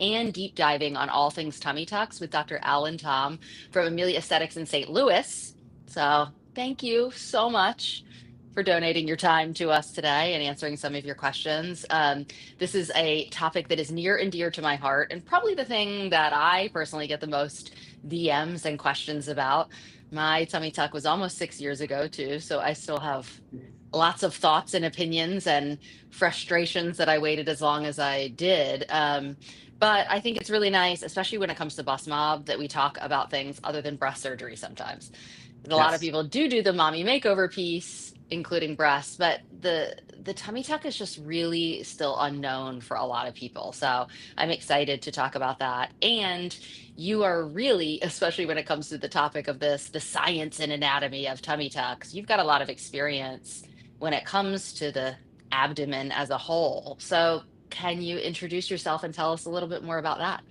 and deep diving on all things tummy tucks with Dr. Alan Tom from Amelia Aesthetics in St. Louis. So thank you so much for donating your time to us today and answering some of your questions. This is a topic that is near and dear to my heart, and probably the thing that I personally get the most DMs and questions about. My tummy tuck was almost 6 years ago, too, so I still have lots of thoughts and opinions and frustrations that I waited as long as I did. But I think it's really nice, especially when it comes to bus mob, that we talk about things other than breast surgery sometimes. A lot of Yes. people do the mommy makeover piece, including breasts, but the tummy tuck is just really still unknown for a lot of people. So I'm excited to talk about that. And you are really, especially when it comes to the topic of this, the science and anatomy of tummy tucks, you've got a lot of experience when it comes to the abdomen as a whole. So can you introduce yourself and tell us a little bit more about that?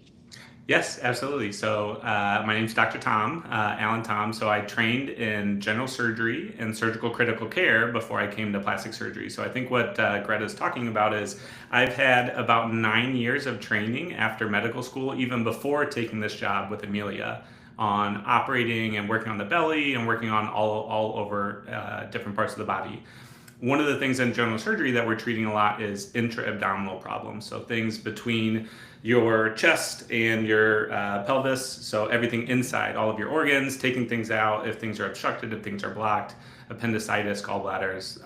Yes, absolutely. So, my name's Dr. Tom, Alan Tom. So, I trained in general surgery and surgical critical care before I came to plastic surgery. So, I think what Greta is talking about is I've had about 9 years of training after medical school, even before taking this job with Amelia, on operating and working on the belly and working on all over different parts of the body. One of the things in general surgery that we're treating a lot is intra-abdominal problems. So things between your chest and your pelvis. So everything inside, all of your organs, taking things out if things are obstructed, if things are blocked, appendicitis, gallbladders,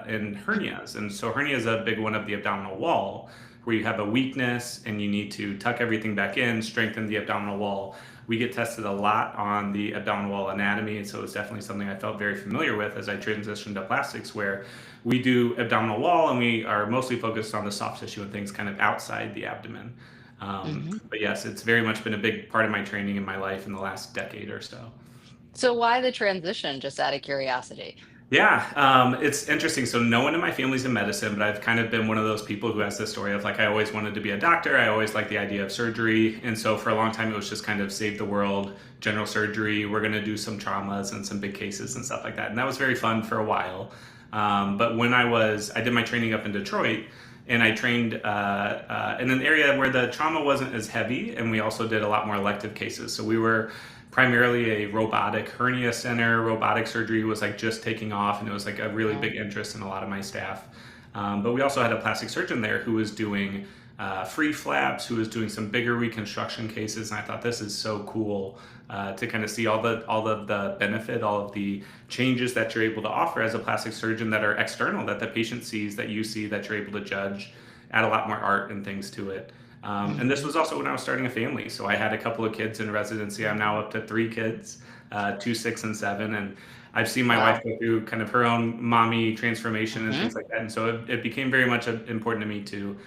and hernias. And so hernia is a big one of the abdominal wall where you have a weakness and you need to tuck everything back in, strengthen the abdominal wall. We get tested a lot on the abdominal wall anatomy, and so it's definitely something I felt very familiar with as I transitioned to plastics, where we do abdominal wall and we are mostly focused on the soft tissue and things kind of outside the abdomen. Mhm. But yes, it's very much been a big part of my training in my life in the last decade or so. So why the transition, just out of curiosity? Yeah, it's interesting. So no one in my family's in medicine, but I've kind of been one of those people who has this story of like I always wanted to be a doctor. I always liked the idea of surgery, and so for a long time it was just kind of save the world, general surgery. We're going to do some traumas and some big cases and stuff like that, and that was very fun for a while. But when I did my training up in Detroit, and I trained in an area where the trauma wasn't as heavy, and we also did a lot more elective cases. So we were primarily a robotic hernia center. Robotic surgery was like just taking off, and it was like a really Oh. big interest in a lot of my staff. But we also had a plastic surgeon there who was doing free flaps, who was doing some bigger reconstruction cases, and I thought this is so cool to kind of see all of the benefit, all of the changes that you're able to offer as a plastic surgeon that are external, that the patient sees, that you see, that you're able to judge, add a lot more art and things to it. And this Mhm. was also when I was starting a family. So I had a couple of kids in residency. I'm now up to three kids, 2, 6, and 7. And I've seen my wife Wow. go through kind of her own mommy transformation and Mhm. things like that. And so it became very much important to me to,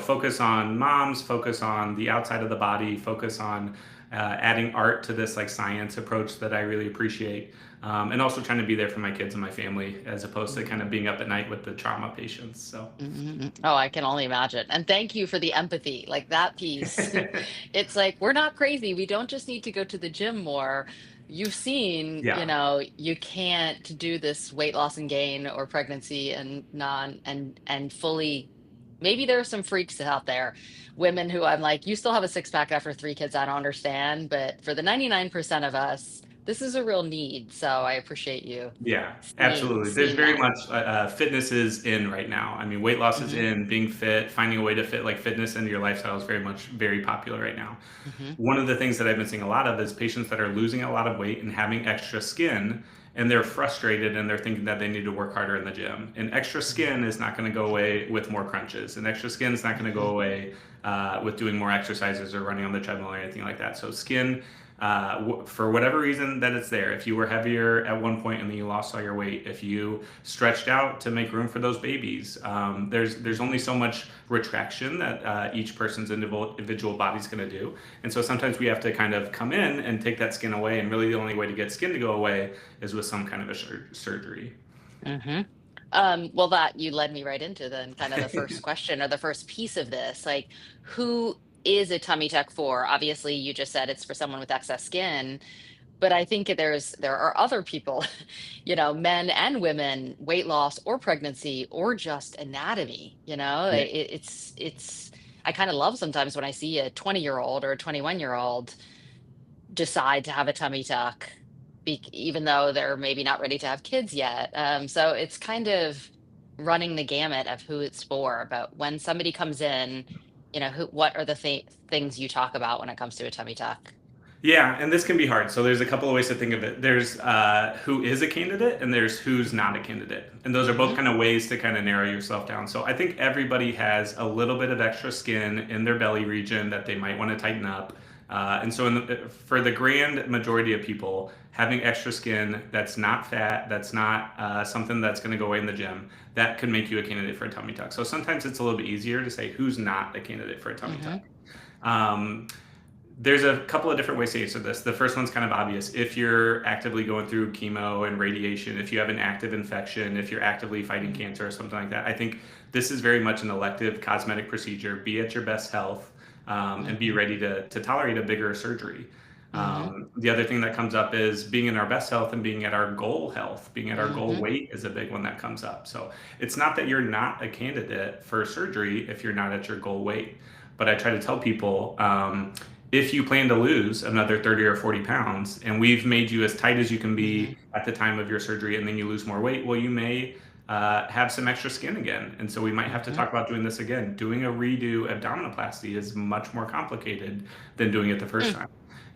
focus on moms, focus on the outside of the body, focus on adding art to this like science approach that I really appreciate. And also trying to be there for my kids and my family as opposed to kind of Mhm. being up at night with the trauma patients. So. Mhm. Oh, I can only imagine. And thank you for the empathy, like that piece. It's like, we're not crazy. We don't just need to go to the gym more. You've seen, Yeah. you can't do this weight loss and gain or pregnancy and and fully. Maybe there are some freaks out there, women who I'm like, you still have a six pack after three kids. I don't understand. But for the 99% of us, this is a real need. So I appreciate you Yeah, seeing absolutely. There's seeing very that. much fitness is in right now. I mean, weight loss is Hmm. in, being fit, finding a way to fit like fitness into your lifestyle is very popular right now. Hmm. One of the things that I've been seeing a lot of is patients that are losing a lot of weight and having extra skin, and they're frustrated and they're thinking that they need to work harder in the gym. And extra skin is not going to go away with more crunches, and extra skin is not going to go Hmm. away with doing more exercises or running on the treadmill or anything like that. So skin, for whatever reason that it's there, if you were heavier at one point and then you lost all your weight, if you stretched out to make room for those babies, there's only so much retraction that each person's individual body's going to do. And so sometimes we have to kind of come in and take that skin away, and really the only way to get skin to go away is with some kind of a surgery. Hmm. Well, that you led me right into then kind of the first question or the first piece of this. Like, who is a tummy tuck for? Obviously, you just said it's for someone with excess skin, but I think there are other people, men and women, weight loss or pregnancy or just anatomy. Yeah. It's. I kind of love sometimes when I see a 20-year-old or a 21-year-old decide to have a tummy tuck, even though they're maybe not ready to have kids yet. So it's kind of running the gamut of who it's for. But when somebody comes in, what are the things you talk about when it comes to a tummy tuck? Yeah, and this can be hard. So there's a couple of ways to think of it. There's who is a candidate, and there's who's not a candidate, and those are both Mm-hmm. kind of ways to kind of narrow yourself down. So I think everybody has a little bit of extra skin in their belly region that they might want to tighten up. And so for the grand majority of people, having extra skin that's not fat, that's not something that's going to go away in the gym, that could make you a candidate for a tummy tuck. So sometimes it's a little bit easier to say who's not a candidate for a tummy tuck. Mm-hmm. Um, there's a couple of different ways to answer this. The first one's kind of obvious. If you're actively going through chemo and radiation, if you have an active infection, if you're actively fighting cancer or something like that, I think this is very much an elective cosmetic procedure. Be at your best health, and be Mm-hmm. ready to tolerate a bigger surgery. Mm-hmm. The other thing that comes up is being in our best health and being at our goal health, being at our goal Mm-hmm. weight is a big one that comes up. So it's not that you're not a candidate for surgery if you're not at your goal weight. But I try to tell people, if you plan to lose another 30 or 40 pounds and we've made you as tight as you can Mm-hmm. be at the time of your surgery and then you lose more weight, well, you may have some extra skin again. And so we might have to Mm-hmm. talk about doing this again. Doing a redo abdominoplasty is much more complicated than doing it the first time.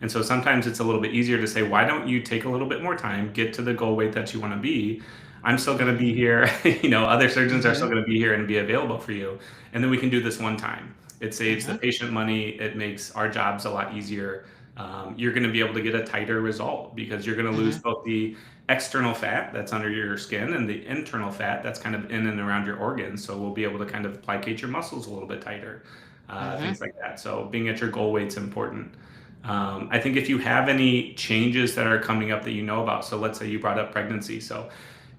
And so sometimes it's a little bit easier to say, why don't you take a little bit more time, get to the goal weight that you want to be? I'm still going to be Mm-hmm. here. Other surgeons are still Mm-hmm. going to be here and be available for you. And then we can do this one time. It saves the Mm-hmm. patient money. It makes our jobs a lot easier. You're going to be able to get a tighter result because you're going to lose Mm-hmm. both the external fat that's under your skin and the internal fat that's kind of in and around your organs. So we'll be able to kind of placate your muscles a little bit tighter, Mm-hmm. things like that. So being at your goal weight's important. I think if you have any changes that are coming up that you know about, so let's say you brought up pregnancy. So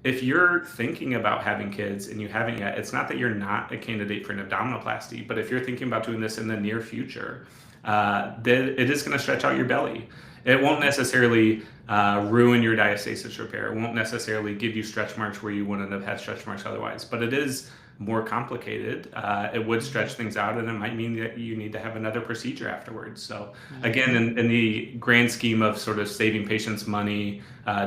if you're thinking about having kids and you haven't yet, it's not that you're not a candidate for an abdominoplasty, but if you're thinking about doing this in the near future, then it is going to stretch out your belly. It won't Mm-hmm. necessarily ruin your diastasis repair. It won't necessarily give you stretch marks where you wouldn't have had stretch marks otherwise, but it is more complicated. It would Mm-hmm. stretch things out, and it might mean that you need to have another procedure afterwards. So, again, Mm-hmm. in the grand scheme of sort of saving patients money,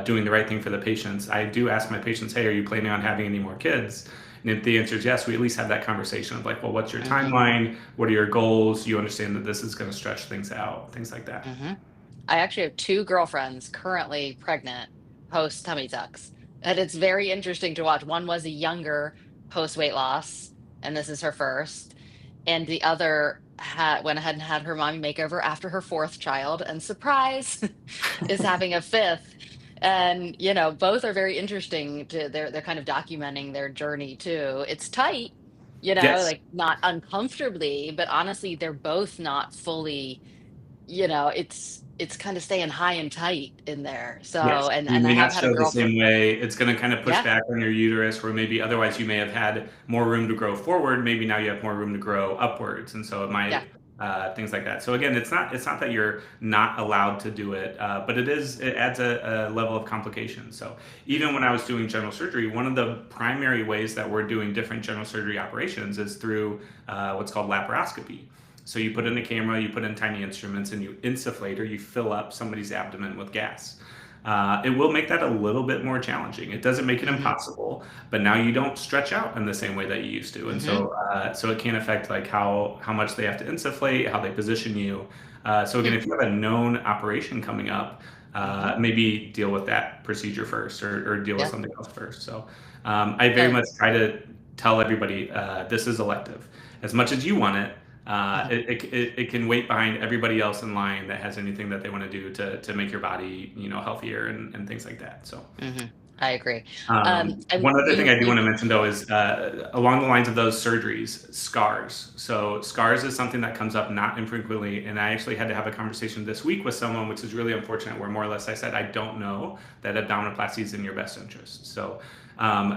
doing the right thing for the patients, I do ask my patients, hey, are you planning on having any more kids? And if the answer is yes, we at least have that conversation of like, well, what's your Mm-hmm. timeline? What are your goals? You understand that this is going to stretch things out, things like that. Mm-hmm. I actually have two girlfriends currently pregnant post tummy tucks. And it's very interesting to watch. One was a younger post weight loss, and this is her first. And the other went ahead and had her mommy makeover after her fourth child, and surprise, is having a fifth. And both are very interesting they're kind of documenting their journey too. It's tight, Yes. like not uncomfortably, but honestly, they're both not fully, it's kind of staying high and tight in there. Yes, So, and you and I may have not had a show the girlfriend. same way. It's going to kind of push Yeah, back on your uterus, where maybe otherwise you may have had more room to grow forward. Maybe now you have more room to grow upwards, and so it yeah. might things like that. So again, it's not that you're not allowed to do it, but it adds a level of complication. So even when I was doing general surgery, one of the primary ways that we're doing different general surgery operations is through what's called laparoscopy. So you put in a camera, you put in tiny instruments, and you insufflate or you fill up somebody's abdomen with gas. It will make that a little bit more challenging. It doesn't make it Mm-hmm. impossible, but now you don't stretch out in the same way that you used to, and Mm-hmm. so it can affect like how much they have to insufflate, how they position you. So again, Hmm. if you have a known operation coming up, Mm-hmm. maybe deal with that procedure first, or deal with Yeah. something else first. So I very Yeah. much try to tell everybody this is elective. As much as you want it, Mm-hmm. it can wait behind everybody else in line that has anything that they want to do to make your body healthier and things like that. So Mm-hmm. I agree. And one other thing you I do you want to mention though is along the lines of those surgeries, scars. So scars is something that comes up not infrequently, and I actually had to have a conversation this week with someone, which is really unfortunate, where more or less I said I don't know that abdominoplasty is in your best interest. So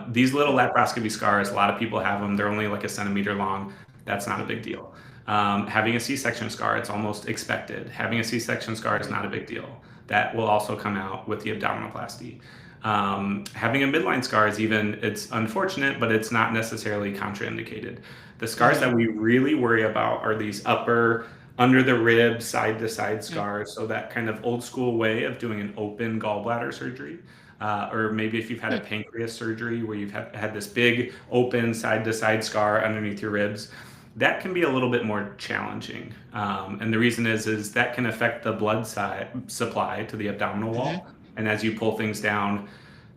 these little laparoscopy scars, a lot of people have them. They're only like a centimeter long. That's not a big deal. Having a C-section scar, it's almost expected. Having a C-section scar is not a big deal. That will also come out with the abdominoplasty. Having a midline scar is even, it's unfortunate, but it's not necessarily contraindicated. The scars Mm-hmm. that we really worry about are these upper, under the rib, side to side Mm-hmm. scars. So that kind of old school way of doing an open gallbladder surgery. Or maybe if you've had a pancreas surgery where you've had this big open side to side scar underneath your ribs, that can be a little bit more challenging. And the reason is that can affect the blood supply to the abdominal Mm-hmm. wall. And as you pull things down,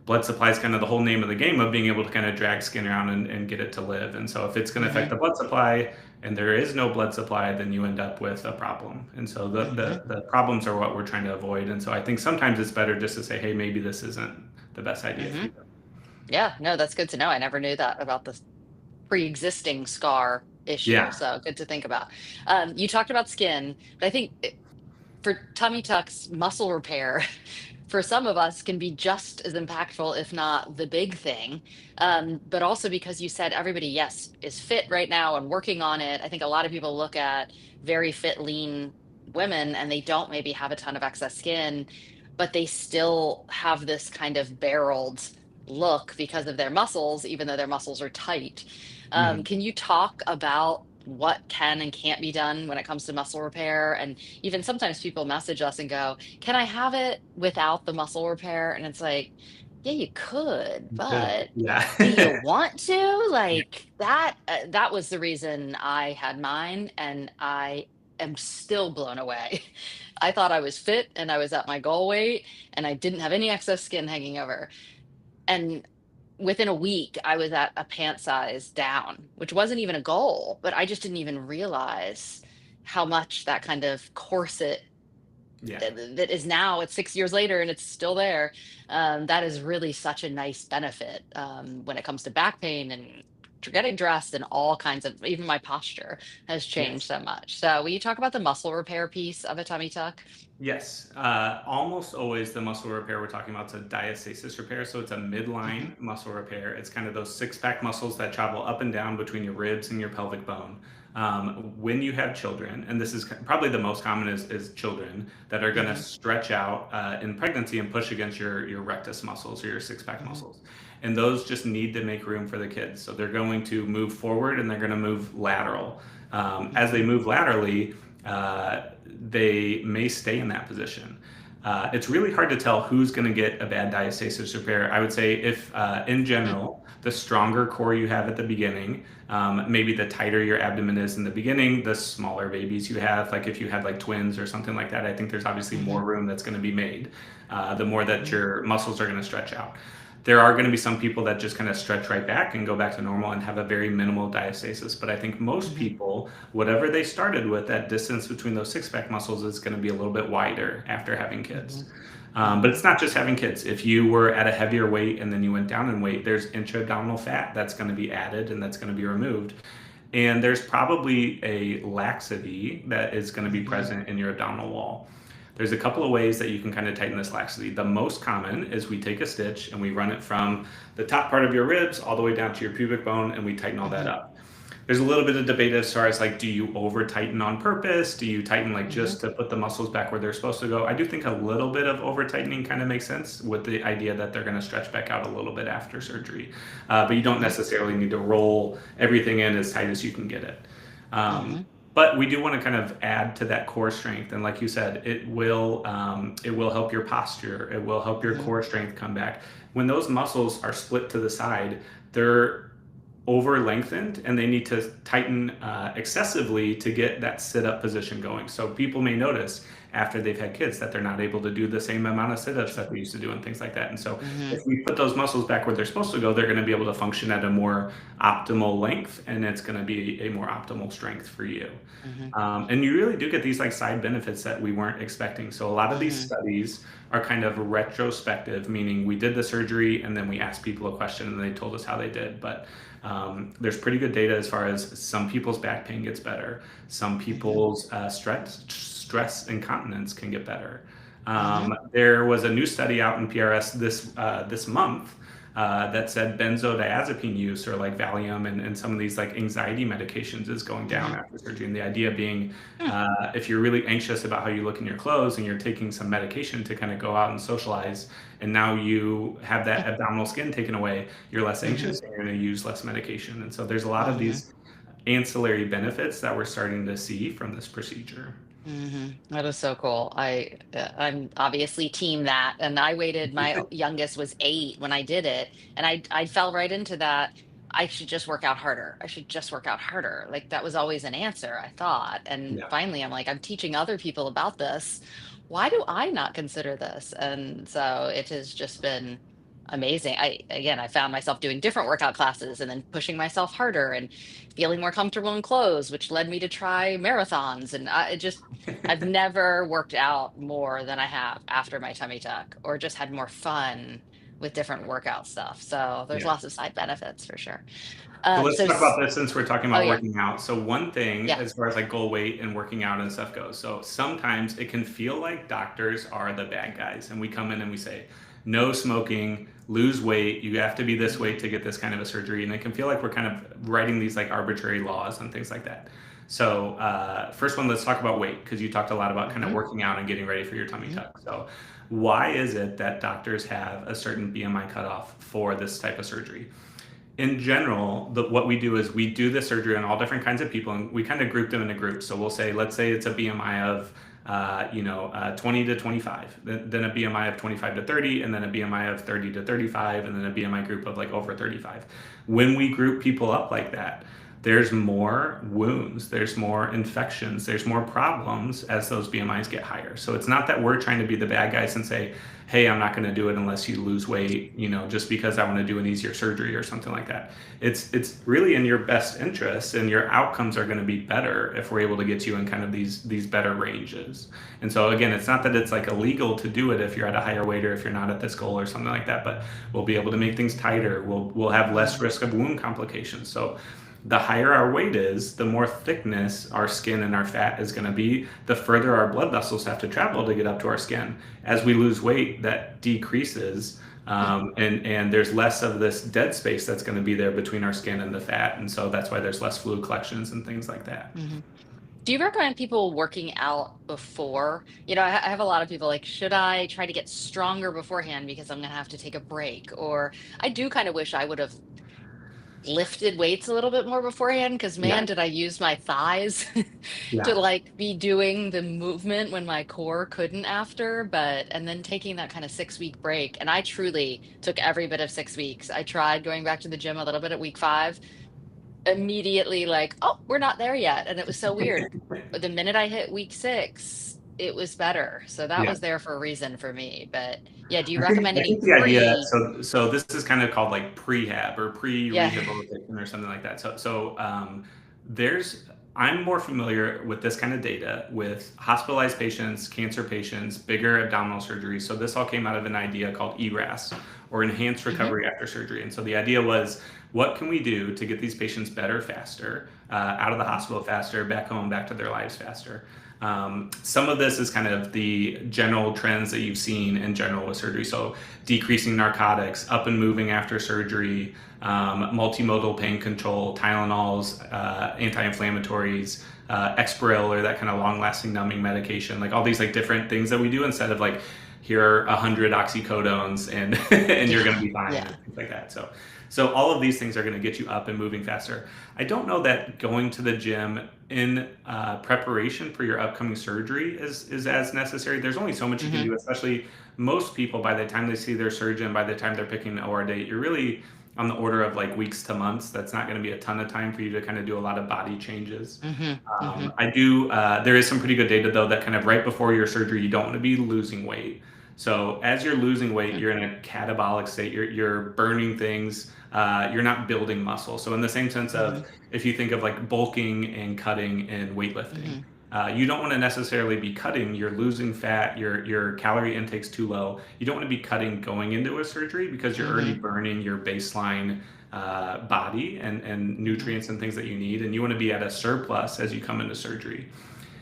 blood supply is kind of the whole name of the game of being able to kind of drag skin around and get it to live. And so if it's going to affect Mm-hmm. the blood supply and there is no blood supply, then you end up with a problem. And so Mm-hmm. the problems are what we're trying to avoid. And so I think sometimes it's better just to say, hey, maybe this isn't the best idea for Mm-hmm. you. Yeah, no, that's good to know. I never knew that about the pre-existing scar issue. Yeah. So good to think about. You talked about skin, but I think for tummy tucks, muscle repair for some of us can be just as impactful, if not the big thing. But also because you said everybody, yes, is fit right now and working on it. I think a lot of people look at very fit, lean women and they don't maybe have a ton of excess skin, but they still have this kind of barreled look because of their muscles, even though their muscles are tight. Mhm. Can you talk about what can and can't be done when it comes to muscle repair? And even sometimes people message us and go, can I have it without the muscle repair? And it's like, yeah, you could, Good. but Yeah. do you want to? Like that, that was the reason I had mine. And I am still blown away. I thought I was fit and I was at my goal weight and I didn't have any excess skin hanging over. And within a week, I was at a pant size down, which wasn't even a goal, but I just didn't even realize how much that kind of corset Yeah. that is now, it's 6 years later and it's still there. That is really such a nice benefit when it comes to back pain and getting dressed and all kinds of, even my posture has changed Yes. so much. So, will you talk about the muscle repair piece of a tummy tuck? Yes, almost always the muscle repair we're talking about is a diastasis repair. So it's a Hmm. midline muscle repair. It's kind of those six pack muscles that travel up and down between your ribs and your pelvic bone. When you have children, and this is probably the most common is children that are going to Hmm. stretch out in pregnancy and push against your rectus muscles or your six pack Hmm. muscles. And those just need to make room for the kids. So they're going to move forward and they're going to move lateral. As they Hmm. move laterally, they may stay in that position. It's really hard to tell who's going to get a bad diastasis repair. I would say if, in general, the stronger core you have at the beginning, maybe the tighter your abdomen is in the beginning, the smaller babies you have, like if you had like twins or something like that, I think there's obviously Hmm. more room that's going to be made, the more that Hmm. your muscles are going to stretch out. There are going to be some people that just kind of stretch right back and go back to normal and have a very minimal diastasis. But I think most Hmm. people, whatever they started with, that distance between those six pack muscles is going to be a little bit wider after having kids. Hmm. But Hmm. it's not just having kids. If you were at a heavier weight and then you went down in weight, there's intra-abdominal fat that's going to be added and that's going to be removed. And there's probably a laxity that is going to be Hmm. present in your abdominal wall. There's a couple of ways that you can kind of tighten this laxity. The most common is we take a stitch and we run it from the top part of your ribs all the way down to your pubic bone and we tighten all that Hmm. up. There's a little bit of debate as far as like, do you over tighten on purpose? Do you tighten like Hmm. just to put the muscles back where they're supposed to go? I do think a little bit of over tightening kind of makes sense with the idea that they're going to stretch back out a little bit after surgery. But you don't Hmm. necessarily need to roll everything in as tight as you can get it. Um, Hmm. but we do want to kind of add to that core strength, and like you said, it will help your posture. It will help your Hmm. core strength come back. When those muscles are split to the side, they're over lengthened and they need to tighten excessively to get that sit up position going. So people may notice after they've had kids that they're not able to do the same amount of sit ups that they used to do and things like that. And so Hmm. if we put those muscles back where they're supposed to go, they're going to be able to function at a more optimal length and it's going to be a more optimal strength for you. Hmm. And you really do get these like side benefits that we weren't expecting. So a lot of these Hmm. studies are kind of retrospective, meaning we did the surgery and then we asked people a question and they told us how they did. But there's pretty good data as far as some people's back pain gets better, some Hmm. people's stress incontinence can get better. Hmm. There was a new study out in PRS this month that said benzodiazepine use or like Valium and some of these like anxiety medications is going down Hmm. after surgery. And the idea being, if you're really anxious about how you look in your clothes and you're taking some medication to kind of go out and socialize, and now you have that abdominal skin taken away, you're less Hmm. anxious and you're going to use less medication. And so there's a lot of Hmm. these ancillary benefits that we're starting to see from this procedure. That is so cool. I'm obviously team that, and I waited. My youngest was 8 when I did it, and I fell right into that. I should just work out harder. I should just work out harder. Like that was always an answer, I thought. And Yeah. finally, I'm like, I'm teaching other people about this. Why do I not consider this? And so it has just been amazing. I found myself doing different workout classes and then pushing myself harder and feeling more comfortable in clothes, which led me to try marathons. And I've never worked out more than I have after my tummy tuck, or just had more fun with different workout stuff. So there's Yeah. lots of side benefits for sure. So Um, let's so talk about s- this since we're talking oh about yeah, working out. So one thing yeah. as far as like goal weight and working out and stuff goes. So sometimes it can feel like doctors are the bad guys and we come in and we say, no smoking, lose weight, you have to be this weight to get this kind of a surgery. And it can feel like we're kind of writing these like arbitrary laws and things like that. So first one, let's talk about weight because you talked a lot about kind of Hmm. working out and getting ready for your tummy Hmm. tuck. So why is it that doctors have a certain BMI cutoff for this type of surgery? In general, what we do is we do the surgery on all different kinds of people, and we kind of group them into groups. So we'll say, let's say it's a BMI of, 20 to 25, then a BMI of 25 to 30, and then a BMI of 30 to 35, and then a BMI group of like over 35. When we group people up like that, there's more wounds, there's more infections, there's more problems as those BMIs get higher. So it's not that we're trying to be the bad guys and say, hey, I'm not going to do it unless you lose weight, just because I want to do an easier surgery or something like that. It's really in your best interest, and your outcomes are going to be better if we're able to get you in kind of these better ranges. And so again, it's not that it's like illegal to do it if you're at a higher weight or if you're not at this goal or something like that, but we'll be able to make things tighter. We'll have less Hmm. risk of wound complications. So the higher our weight is, the more thickness our skin and our fat is going to be, the further our blood vessels have to travel to get up to our skin. As we lose weight, that decreases, and there's less of this dead space that's going to be there between our skin and the fat. And so that's why there's less fluid collections and things like that. Hmm. Do you recommend people working out before? I have a lot of people like, should I try to get stronger beforehand because I'm going to have to take a break? Or I do kind of wish I would have lifted weights a little bit more beforehand, because Yeah. man, did I use my thighs to Yeah. like be doing the movement when my core couldn't after. But and then taking that kind of 6 week break, and I truly took every bit of 6 weeks. I tried going back to the gym a little bit at week 5, immediately like, oh, we're not there yet, and it was so weird. But the minute I hit week 6, it was better. So that Yeah. was there for a reason for me. But yeah, do you I think recommend I any think the idea, pre? so this is kind of called like prehab or Yeah. pre-rehabilitation or something like that. So there's I'm more familiar with this kind of data with hospitalized patients, cancer patients, bigger abdominal surgery. So this all came out of an idea called ERAS, or enhanced Hmm. recovery after surgery. And so the idea was, what can we do to get these patients better faster, out of the hospital faster, back home, back to their lives faster? Some of this is kind of the general trends that you've seen in general with surgery. So decreasing narcotics, up and moving after surgery, multimodal pain control, Tylenols, anti-inflammatories, Exparel, or that kind of long-lasting numbing medication, like all these like different things that we do instead of like, here are 100 oxycodones and and you're going to Yeah. be fine Yeah. and things like that. So all of these things are going to get you up and moving faster. I don't know that going to the gym in preparation for your upcoming surgery is as necessary. There's only so much you can Hmm. do, especially most people, by the time they see their surgeon, by the time they're picking an OR date, you're really on the order of like weeks to months. That's not going to be a ton of time for you to kind of do a lot of body changes. Hmm. Hmm. I do. There is some pretty good data though that kind of right before your surgery, you don't want to be losing weight. So as you're losing weight, you're in a catabolic state. You're burning things. You're not building muscle. So in the same sense Hmm. of, if you think of like bulking and cutting and weightlifting, Hmm. you don't want to necessarily be cutting. You're losing fat. Your calorie intake's too low. You don't want to be cutting going into a surgery because you're already Hmm. burning your baseline body and Hmm. nutrients and things that you need, and you want to be at a surplus as you come into surgery.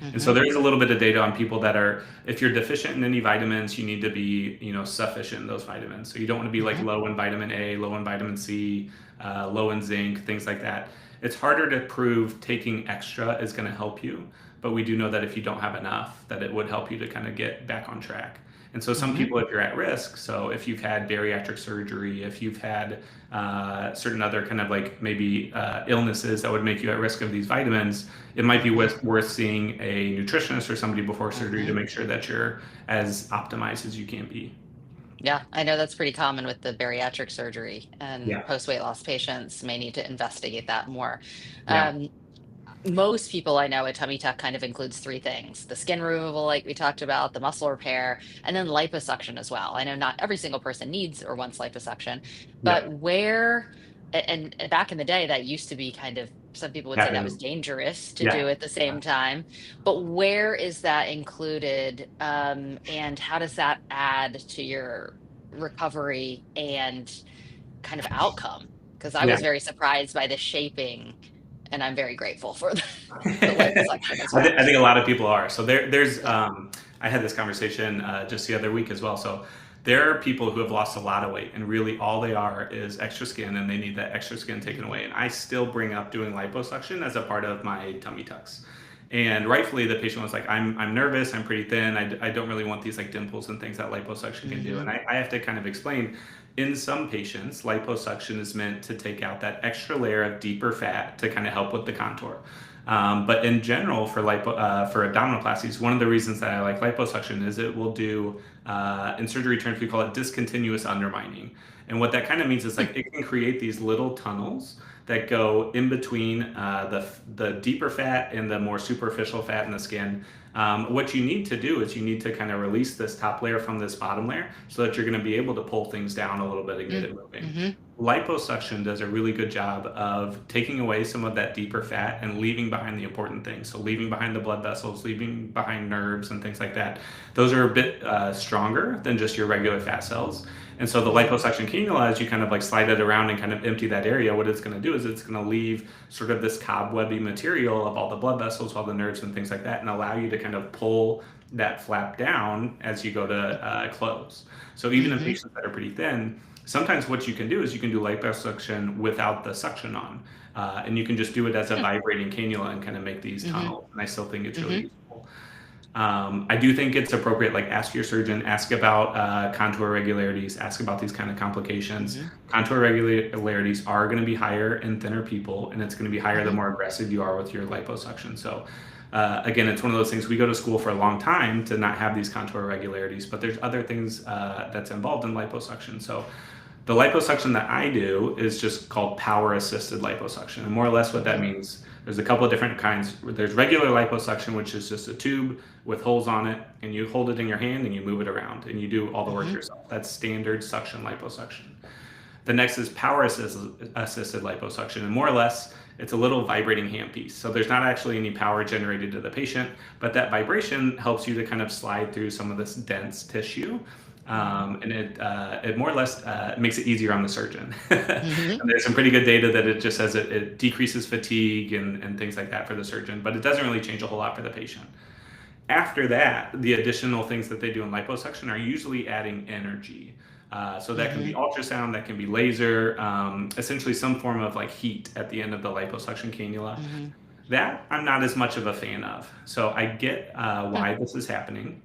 And so Hmm. there is a little bit of data on people that are, if you're deficient in any vitamins, you need to be, sufficient in those vitamins. So you don't want to be like Hmm. low in vitamin A, low in vitamin C, low in zinc, things like that. It's harder to prove taking extra is going to help you, but we do know that if you don't have enough, that it would help you to kind of get back on track. And so some Hmm. people, if you're at risk, so if you've had bariatric surgery, if you've had certain other kind of like maybe illnesses that would make you at risk of these vitamins, it might be Hmm. worth seeing a nutritionist or somebody before surgery to Hmm. make sure that you're as optimized as you can be. Yeah, I know that's pretty common with the bariatric surgery, and Yeah, post weight loss patients may need to investigate that more. yeah, Um, Most people I know, a tummy tuck kind of includes three things: the skin removal, like we talked about, the muscle repair, and then liposuction as well. I know not every single person needs or wants liposuction, but yep. and back in the day, that used to be kind of, some people would say that was Having, dangerous to yeah. do at the same time. But where is that included? And how does that add to your recovery and kind of outcome? Because I Yeah. was very surprised by the shaping, and I'm very grateful for the liposuction as I, well. I think a lot of people are. So there's, Yeah. I had this conversation just the other week as well. So there are people who have lost a lot of weight and really all they are is extra skin and they need that extra skin taken Mhm. away. And I still bring up doing liposuction as a part of my tummy tucks. And rightfully, the patient was like, I'm nervous, I'm pretty thin, I don't really want these like dimples and things that liposuction can do. And Mhm. I have to kind of explain in some patients, liposuction is meant to take out that extra layer of deeper fat to kind of help with the contour. But in general, for abdominoplasties, one of the reasons that I like liposuction is it will do, in surgery terms, we call it discontinuous undermining. And what that kind of means is Hmm. like it can create these little tunnels that go in between the deeper fat and the more superficial fat in the skin. What you need to do is you need to kind of release this top layer from this bottom layer so that you're going to be able to pull things down a little bit and get Mm. it moving. Mhm. Liposuction does a really good job of taking away some of that deeper fat and leaving behind the important things. So, leaving behind the blood vessels, leaving behind nerves, and things like that. Those are a bit stronger than just your regular fat cells. And so, the Mhm. liposuction cannula, as you kind of like slide it around and kind of empty that area, what it's going to do is it's going to leave sort of this cobwebby material of all the blood vessels, all the nerves, and things like that, and allow you to kind of pull that flap down as you go to close. So, even in Mhm. patients that are pretty thin, sometimes what you can do is you can do liposuction without the suction on, and you can just do it as a Hmm. vibrating cannula and kind of make these Mhm. tunnels. And I still think it's really Mhm. useful. I do think it's appropriate, like ask your surgeon, ask about contour irregularities, ask about these kind of complications. Mhm. Contour irregularities are going to be higher in thinner people, and it's going to be higher the Mhm. more aggressive you are with your liposuction. So, again, it's one of those things we go to school for a long time to not have these contour irregularities, but there's other things that's involved in liposuction. So, the liposuction that I do is just called power assisted liposuction. And more or less what that Mhm. means, there's a couple of different kinds. There's regular liposuction, which is just a tube with holes on it, and you hold it in your hand and you move it around and you do all the work Mhm. yourself. That's standard suction liposuction. The next is power assisted liposuction. And more or less, it's a little vibrating handpiece. So there's not actually any power generated to the patient, but that vibration helps you to kind of slide through some of this dense tissue. Mhm. And it more or less makes it easier on the surgeon. And Mhm. there's some pretty good data that it just says it decreases fatigue and things like that for the surgeon, but it doesn't really change a whole lot for the patient. After that, the additional things that they do in liposuction are usually adding energy. So that can be Mhm. ultrasound, that can be laser, essentially some form of like heat at the end of the liposuction cannula. Mhm. That I'm not as much of a fan of. So I get Huh. why this is happening.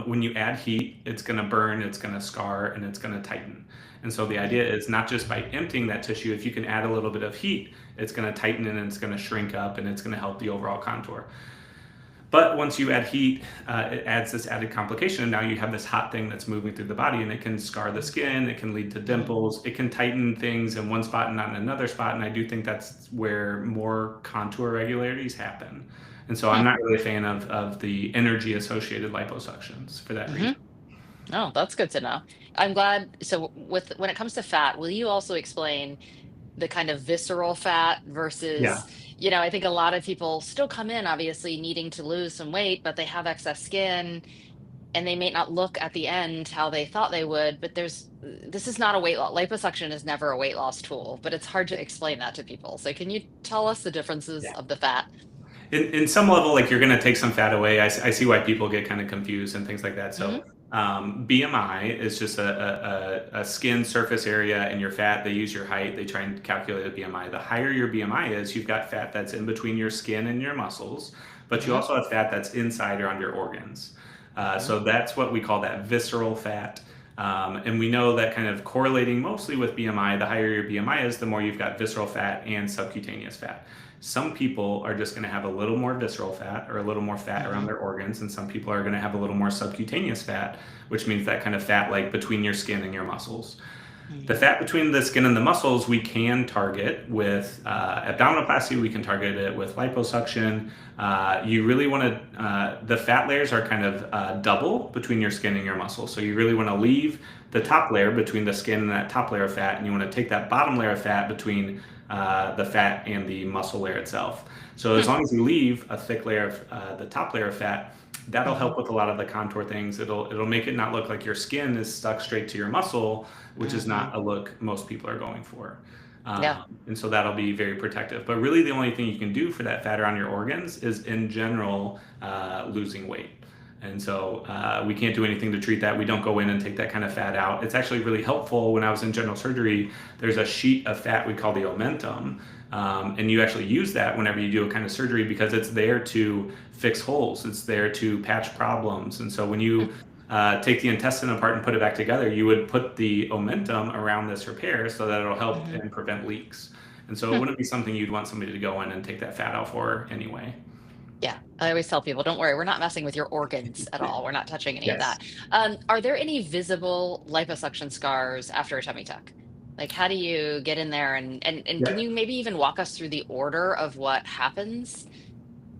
When you add heat, it's going to burn, it's going to scar, and it's going to tighten. And so the Mhm. idea is not just by emptying that tissue, if you can add a little bit of heat, it's going to tighten and it's going to shrink up and it's going to help the overall contour. But once you add heat, it adds this added complication. And now you have this hot thing that's moving through the body and it can scar the skin, it can lead to Mhm. dimples, it can tighten things in one spot and not in another spot. And I do think that's where more contour irregularities happen. And so I'm Huh. not really a fan of the energy associated liposuctions for that reason. Mhm. Oh, that's good to know. I'm glad. So, with when it comes to fat, will you also explain the kind of visceral fat Yeah. versus, I think a lot of people still come in obviously needing to lose some weight, but they have excess skin and they may not look at the end how they thought they would. But this is not a weight loss. Liposuction is never a weight loss tool, but it's hard to explain that to people. So, can you tell us the differences Yeah. of the fat? In some level, like you're going to take some fat away. I see why people get kind of confused and things like that. Hmm. So BMI is just a skin surface area in your fat. They use your height. They try and calculate a BMI. The higher your BMI is, you've got fat that's in between your skin and your muscles, but you Hmm. also have fat that's inside or on your organs. Hmm. So that's what we call that visceral fat. And we know that kind of correlating mostly with BMI, the higher your BMI is, the more you've got visceral fat and subcutaneous fat. Some people are just going to have a little more visceral fat or a little more fat around Hmm. their organs, and some people are going to have a little more subcutaneous fat, which means that kind of fat like between your skin and your muscles. The Hmm. fat between the skin and the muscles we can target with abdominoplasty. We can target it with liposuction. You really want to, the fat layers are kind of double between your skin and your muscles. So you really want to leave the top layer between the skin and that top layer of fat, and you want to take that bottom layer of fat between the fat and the muscle layer itself. So as long as you leave a thick layer of the top layer of fat, that'll Hmm. help with a lot of the contour things. It'll make it not look like your skin is stuck straight to your muscle, which is Hmm. not a look most people are going for. Yeah. And so that'll be very protective. But really, the only thing you can do for that fat around your organs is, in general, losing weight. And so we can't do anything to treat that. We don't go in and take that kind of fat out. It's actually really helpful. When I was in general surgery, there's a sheet of fat we call the omentum. And you actually use that whenever you do a kind of surgery because it's there to fix holes, it's there to patch problems. And so when you take the intestine apart and put it back together, you would put the omentum around this repair so that it'll help Hmm. and prevent leaks. And so it wouldn't be something you'd want somebody to go in and take that fat out for anyway. Yeah, I always tell people, don't worry, we're not messing with your organs at all. We're not touching any of Yes. that. Are there any visible liposuction scars after a tummy tuck? Like, how do you get in there and can Yeah. you maybe even walk us through the order of what happens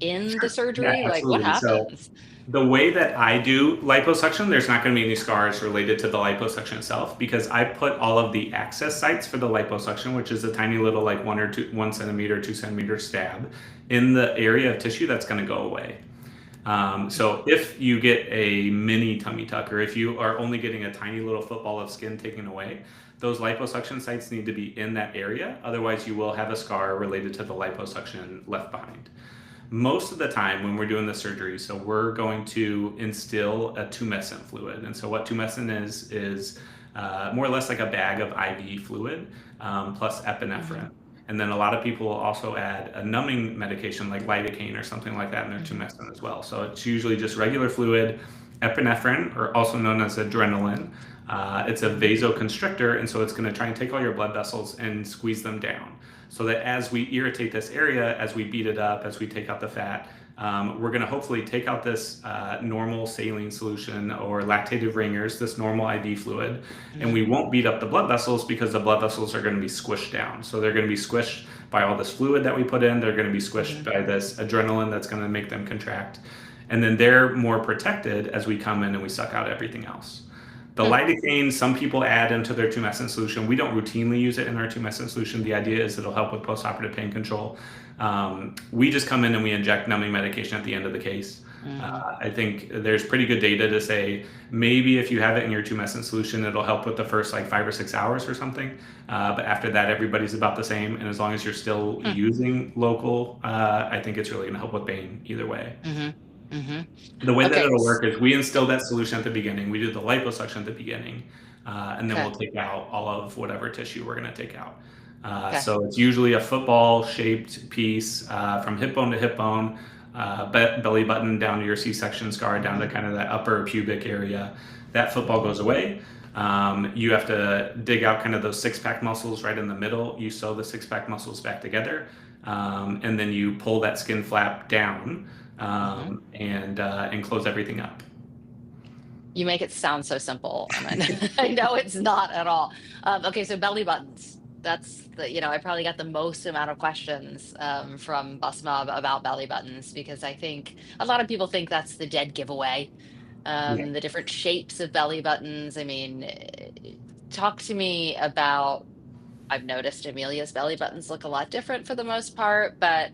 in the Yeah, surgery? Like, what absolutely. So happens? the way that I do liposuction, there's not going to be any scars related to the liposuction itself because I put all of the access sites for the liposuction, which is a tiny little like 1 centimeter, 2 centimeter stab in the area of tissue that's going to go away. So if you get a mini tummy tuck or if you are only getting a tiny little football of skin taken away, those liposuction sites need to be in that area. Otherwise, you will have a scar related to the liposuction left behind. Most of the time when we're doing the surgery, so we're going to instill a tumescent fluid. And so what tumescent is more or less like a bag of IV fluid plus Hmm. epinephrine. And then a lot of people will also add a numbing medication like lidocaine or something like that in their Hmm. tumescent as well. So it's usually just regular fluid, epinephrine, or also known as adrenaline. It's a Hmm. vasoconstrictor, and so it's going to try and take all your blood vessels and squeeze them down. So that as we irritate this area, as we beat it up, as we take out the fat, we're going to hopefully take out this normal saline solution or lactative ringers, this normal IV fluid, and Hmm. we won't beat up the blood vessels because the blood vessels are going to be squished down. So they're going to be squished by all this fluid that we put in. They're going to be squished Hmm. by this adrenaline that's going to make them contract. And then they're more protected as we come in and we suck out everything else. The Hmm. lidocaine, some people add into their tumescent solution. We don't routinely use it in our tumescent solution. The idea is it'll help with postoperative pain control. We just come in and we inject numbing medication at the end of the case. Hmm. I think there's pretty good data to say maybe if you have it in your tumescent solution, it'll help with the first like 5 or 6 hours or something. But after that, everybody's about the same. And as long as you're still Hmm. using local, I think it's really going to help with pain either way. Hmm. Hmm. The way that Okay. it'll work is we instill that solution at the beginning. We do the liposuction at the beginning, and then Okay. we'll take out all of whatever tissue we're going to take out. Okay. So it's usually a football shaped piece from hip bone to hip bone, belly button down to your C-section scar, down to Hmm. kind of that upper pubic area. That football goes away. You have to dig out kind of those six pack muscles right in the middle. You sew the six pack muscles back together, and then you pull that skin flap down Hmm. and close everything up. You make it sound so simple, and I know it's not at all. Okay, so belly buttons. That's I probably got the most amount of questions from Basma about belly buttons because I think a lot of people think that's the dead giveaway. Yeah. The different shapes of belly buttons. I mean, talk to me about. I've noticed Amelia's belly buttons look a lot different for the most part, but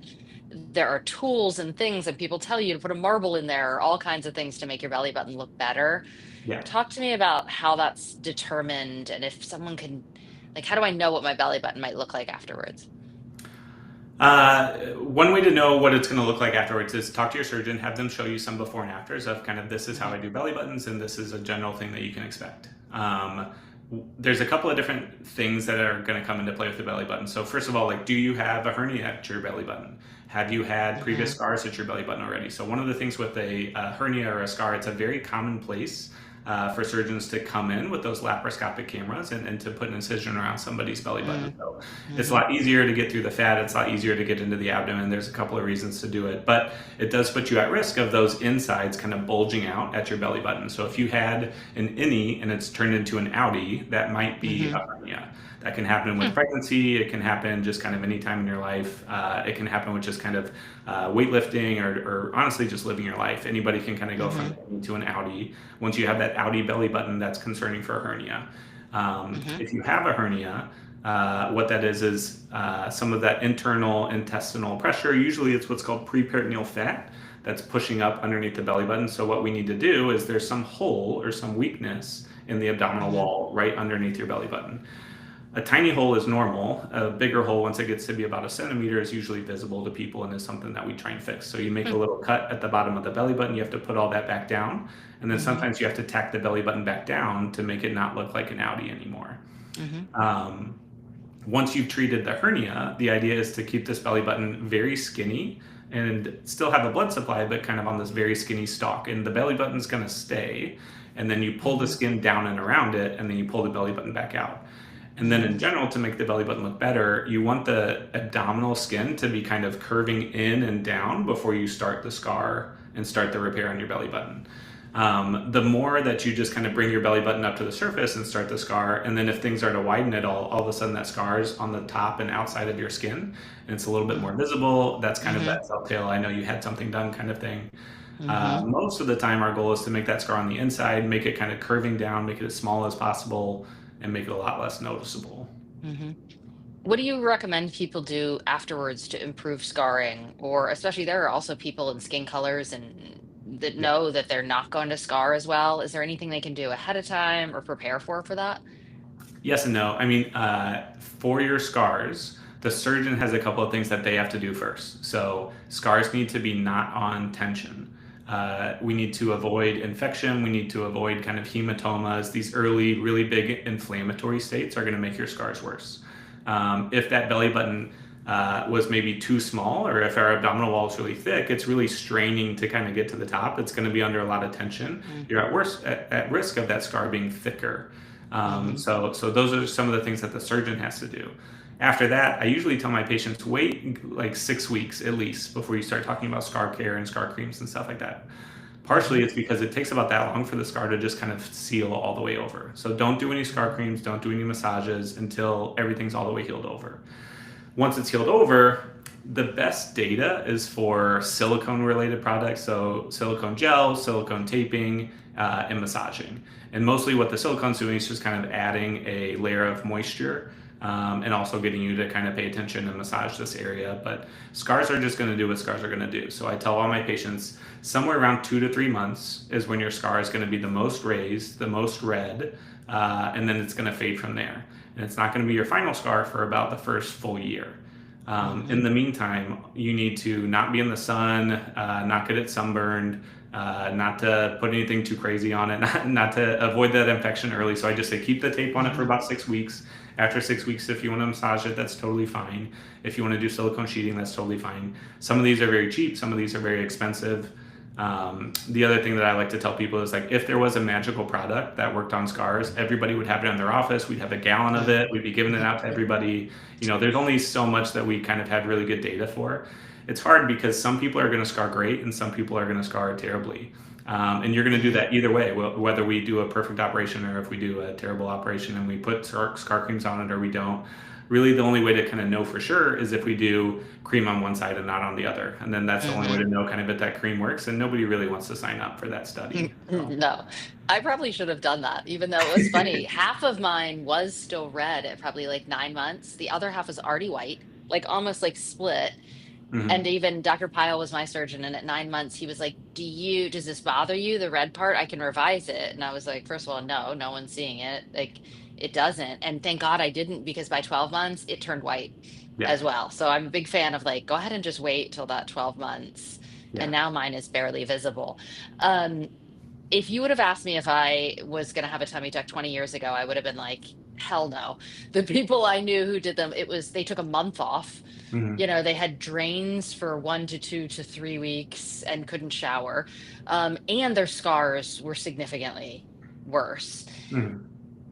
there are tools and things and people tell you to put a marble in there, or all kinds of things to make your belly button look better. Yeah. Talk to me about how that's determined and if someone can, like, how do I know what my belly button might look like afterwards? One way to know what it's going to look like afterwards is talk to your surgeon, have them show you some before and afters of kind of this is how Hmm. I do belly buttons, and this is a general thing that you can expect. There's a couple of different things that are going to come into play with the belly button. So first of all, like, do you have a hernia at your belly button? Have you had previous Hmm. scars at your belly button already? So one of the things with a hernia or a scar, it's a very common place for surgeons to come in with those laparoscopic cameras and to put an incision around somebody's belly button. So it's a Hmm. lot easier to get through the fat. It's a lot easier to get into the abdomen. There's a couple of reasons to do it, but it does put you at risk of those insides kind of bulging out at your belly button. So if you had an innie and it's turned into an outie, that might be Hmm. a hernia. That can happen with pregnancy. It can happen just kind of any time in your life. It can happen with just kind of weightlifting or honestly just living your life. Anybody can kind of go from Hmm. an innie to an outie. Once you have that outie belly button, that's concerning for a hernia. Hmm. If you have a hernia, what that is some of that internal intestinal pressure. Usually, it's what's called preperitoneal fat that's pushing up underneath the belly button. So, what we need to do is there's some hole or some weakness in the abdominal Hmm. wall right underneath your belly button. A tiny hole is normal. A bigger hole, once it gets to be about a centimeter, is usually visible to people and is something that we try and fix. So you make a little cut at the bottom of the belly button. You have to put all that back down. And then Hmm. sometimes you have to tack the belly button back down to make it not look like an outie anymore. Hmm. Um, Once you've treated the hernia, the idea is to keep this belly button very skinny and still have a blood supply, but kind of on this very skinny stalk. And the belly button's going to stay. And then you pull the Hmm. skin down and around it, and then you pull the belly button back out. And then Hmm. in general, to make the belly button look better, you want the abdominal skin to be kind of curving in and down before you start the scar and start the repair on your belly button. The more that you just kind of bring your belly button up to the surface and start the scar, and then if things are to widen at all of a sudden that scar is on the top and outside of your skin, and it's a little bit more visible. That's kind of Hmm. that telltale, I know you had something done kind of thing. Hmm. Most of the time, our goal is to make that scar on the inside, make it kind of curving down, make it as small as possible, and make it a lot less noticeable. Hmm. What do you recommend people do afterwards to improve scarring? Or especially there are also people in skin colors and that Yeah. know that they're not going to scar as well. Is there anything they can do ahead of time or prepare for that? Yes and no. I mean, for your scars, the surgeon has a couple of things that they have to do first. So scars need to be not on tension. We need to avoid infection. We need to avoid kind of hematomas. These early, really big inflammatory states are going to make your scars worse. If that belly button was maybe too small, or if our abdominal wall is really thick, it's really straining to kind of get to the top. It's going to be under a lot of tension. You're at risk of that scar being thicker. Mm-hmm. So those are some of the things that the surgeon has to do. After that, I usually tell my patients wait like 6 weeks at least before you start talking about scar care and scar creams and stuff like that. Hmm. Partially, it's because it takes about that long for the scar to just kind of seal all the way over. So don't do any scar Hmm. creams, don't do any massages until everything's all the way healed over. Once it's healed over, the best data is for silicone related products, so silicone gel, silicone taping, and massaging. And mostly what the silicone's doing is just kind of adding a layer of moisture, and also getting you to kind of pay attention and massage this area. But scars are just going to do what scars are going to do. So I tell all my patients somewhere around 2 to 3 months is when your scar is going to be the most raised, the most red, and then it's going to fade from there. And it's not going to be your final scar for about the first full year. Hmm. In the meantime, you need to not be in the sun, not get it sunburned, not to put anything too crazy on it, not to avoid that infection early. So I just say keep the tape on it for Hmm. about 6 weeks. After 6 weeks, if you want to massage it, that's totally fine. If you want to do silicone sheeting, that's totally fine. Some of these are very cheap, some of these are very expensive. The other thing that I like to tell people is like if there was a magical product that worked on scars, everybody would have it in their office. We'd have a gallon of it. We'd be giving it out to everybody. There's only so much that we kind of have really good data for. It's hard because some people are going to scar great and some people are going to scar terribly. And you're going to do Hmm. that either way, whether we do a perfect operation or if we do a terrible operation and we put scar creams on it or we don't. Really, the only way to kind of know for sure is if we do cream on one side and not on the other. And then that's the only way Hmm. to know kind of if that cream works. And nobody really wants to sign up for that study. So. No, I probably should have done that, even though it was funny. Half of mine was still red at probably like 9 months. The other half was already white, like almost like split. And Mhm. even Dr. Pyle was my surgeon, and at 9 months, he was like, does this bother you, the red part? I can revise it. And I was like, first of all, no, no one's seeing it. Like, it doesn't. And thank God I didn't, because by 12 months it turned white Yeah. as well. So I'm a big fan of like, go ahead and just wait till that 12 months. And Yeah. now mine is barely visible. Um, if you would have asked me if I was going to have a tummy tuck 20 years ago, I would have been like, hell no. The people I knew who did them, they took a month off. Hmm. They had drains for 1 to 2 to 3 weeks and couldn't shower. And their scars were significantly worse. Hmm.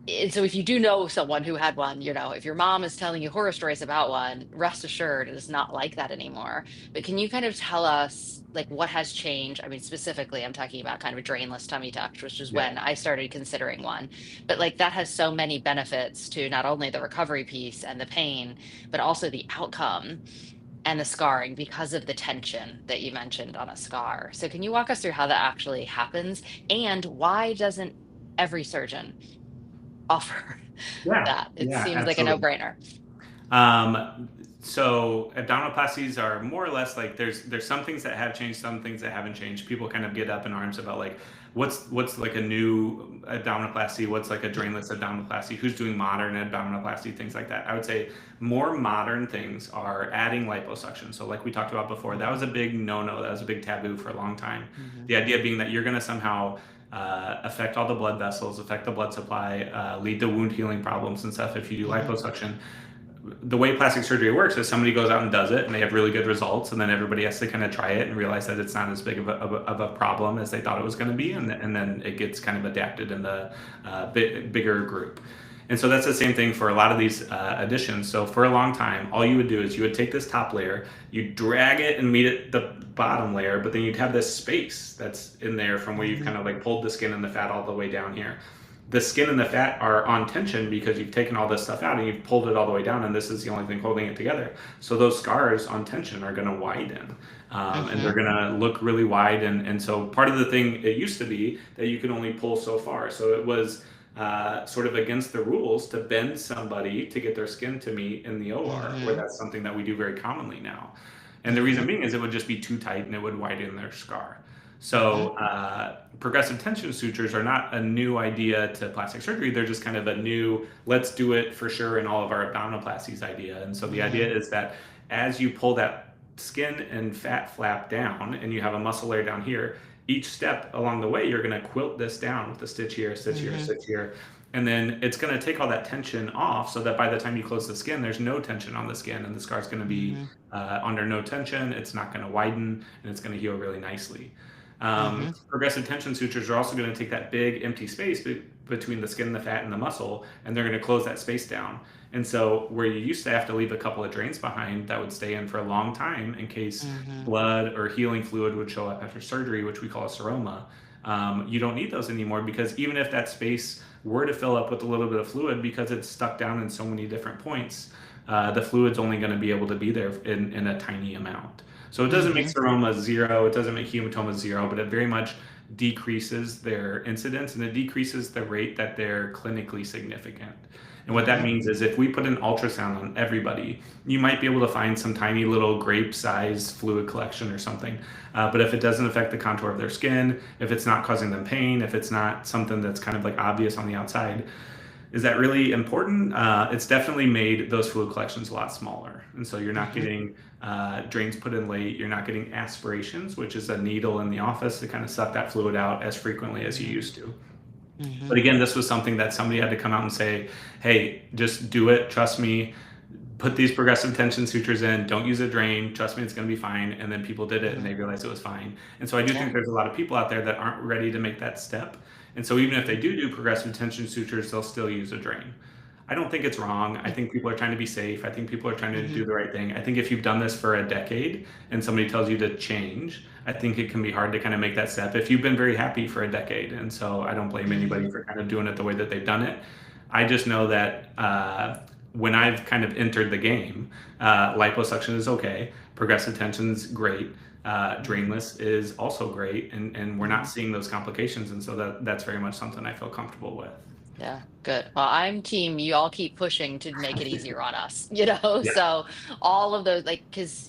And so if you do know someone who had one, if your mom is telling you horror stories about one, rest assured it is not like that anymore. But can you kind of tell us like what has changed? I mean, specifically, I'm talking about kind of a drainless tummy tuck, which is Yeah. when I started considering one. But like that has so many benefits to not only the recovery piece and the pain, but also the outcome and the scarring because of the tension that you mentioned on a scar. So can you walk us through how that actually happens, and why doesn't every surgeon offer Yeah. that? It Yeah. seems like a Absolutely. no-brainer. So abdominoplasties are more or less like there's some things that have changed, some things that haven't changed. People kind of get up in arms about like what's like a new abdominoplasty, what's like a drainless abdominoplasty, who's doing modern abdominoplasty, things like that. I would say more modern things are adding liposuction. So like we talked about before, that was a big no-no, that was a big taboo for a long time. Mm-hmm. The idea being that you're going to somehow affect all the blood vessels, affect the blood supply, lead to wound healing problems and stuff if you do Mm-hmm. liposuction. The way plastic surgery works is somebody goes out and does it and they have really good results, and then everybody has to kind of try it and realize that it's not as big of a problem as they thought it was going to be, Mm-hmm. and then it gets kind of adapted in the bigger group. And so that's the same thing for a lot of these additions. So for a long time, all you would do is you would take this top layer, you drag it and meet it the bottom layer, but then you'd have this space that's in there from where you've Mm-hmm. kind of like pulled the skin and the fat all the way down here. The skin and the fat are on tension because you've taken all this stuff out and you've pulled it all the way down, and this is the only thing holding it together. So those scars on tension are going to widen, and they're Mm-hmm. going to look really wide. And so part of the thing, it used to be that you could only pull so far. So it was sort of against the rules to bend somebody to get their skin to meet in the OR, where Mm-hmm. that's something that we do very commonly now. And the Mm-hmm. reason being is it would just be too tight and it would widen their scar. Mm-hmm. So progressive tension sutures are not a new idea to plastic surgery. They're just kind of a new, let's do it for sure in all of our abdominoplasties idea. And so the Mm-hmm. idea is that as you pull that skin and fat flap down and you have a muscle layer down here, each step along the way, you're going to quilt this down with a stitch here, stitch here, Mm-hmm. stitch here. And then it's going to take all that tension off so that by the time you close the skin, there's no tension on the skin and the scar is going to be Mm-hmm. under no tension. It's not going to widen and it's going to heal really nicely. Mm-hmm. Progressive tension sutures are also going to take that big empty space between the skin, the fat, and the muscle, and they're going to close that space down. And so, where you used to have to leave a couple of drains behind that would stay in for a long time in case Mm-hmm. blood or healing fluid would show up after surgery, which we call a seroma, you don't need those anymore, because even if that space were to fill up with a little bit of fluid, because it's stuck down in so many different points, the fluid's only going to be able to be there in a tiny amount. So it doesn't make Mm-hmm. seroma zero, it doesn't make hematoma zero, but it very much decreases their incidence and it decreases the rate that they're clinically significant. And what that Mm-hmm. means is if we put an ultrasound on everybody, you might be able to find some tiny little grape sized fluid collection or something. But if it doesn't affect the contour of their skin, if it's not causing them pain, if it's not something that's kind of like obvious on the outside, is that really important? It's definitely made those fluid collections a lot smaller. And so you're not Mm-hmm. getting drains put in late. You're not getting aspirations, which is a needle in the office to kind of suck that fluid out as frequently as you Mm-hmm. used to. Mm-hmm. But again, this was something that somebody had to come out and say, hey, just do it. Trust me. Put these progressive tension sutures in. Don't use a drain. Trust me, it's going to be fine. And then people did it and Mm-hmm. they realized it was fine. And so I do Yeah. think there's a lot of people out there that aren't ready to make that step. And so even if they do progressive tension sutures, they'll still use a drain. I don't think it's wrong. I think people are trying to be safe. I think people are trying to Mm-hmm. do the right thing. I think if you've done this for a decade and somebody tells you to change, I think it can be hard to kind of make that step if you've been very happy for a decade. And so I don't blame Mm-hmm. anybody for kind of doing it the way that they've done it. I just know that when I've kind of entered the game, liposuction is okay, progressive tension's great, drainless is also great, and we're Mm-hmm. not seeing those complications. And so that's very much something I feel comfortable with. Yeah, good. Well, I'm team, you all keep pushing to make it easier on us, Yeah. So all of those, like, because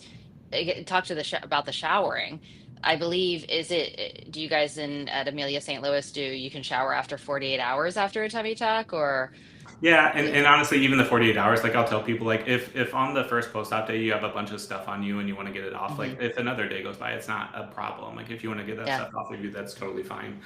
talk to about the showering. I believe, do you guys at Amelia St. Louis, you can shower after 48 hours after a tummy tuck, or? Yeah, Yeah. and honestly, even the 48 hours, like I'll tell people, like if on the first post-op day you have a bunch of stuff on you and you want to get it off, Hmm. like if another day goes by, it's not a problem. Like if you want to get that Yeah. stuff off of you, that's totally fine.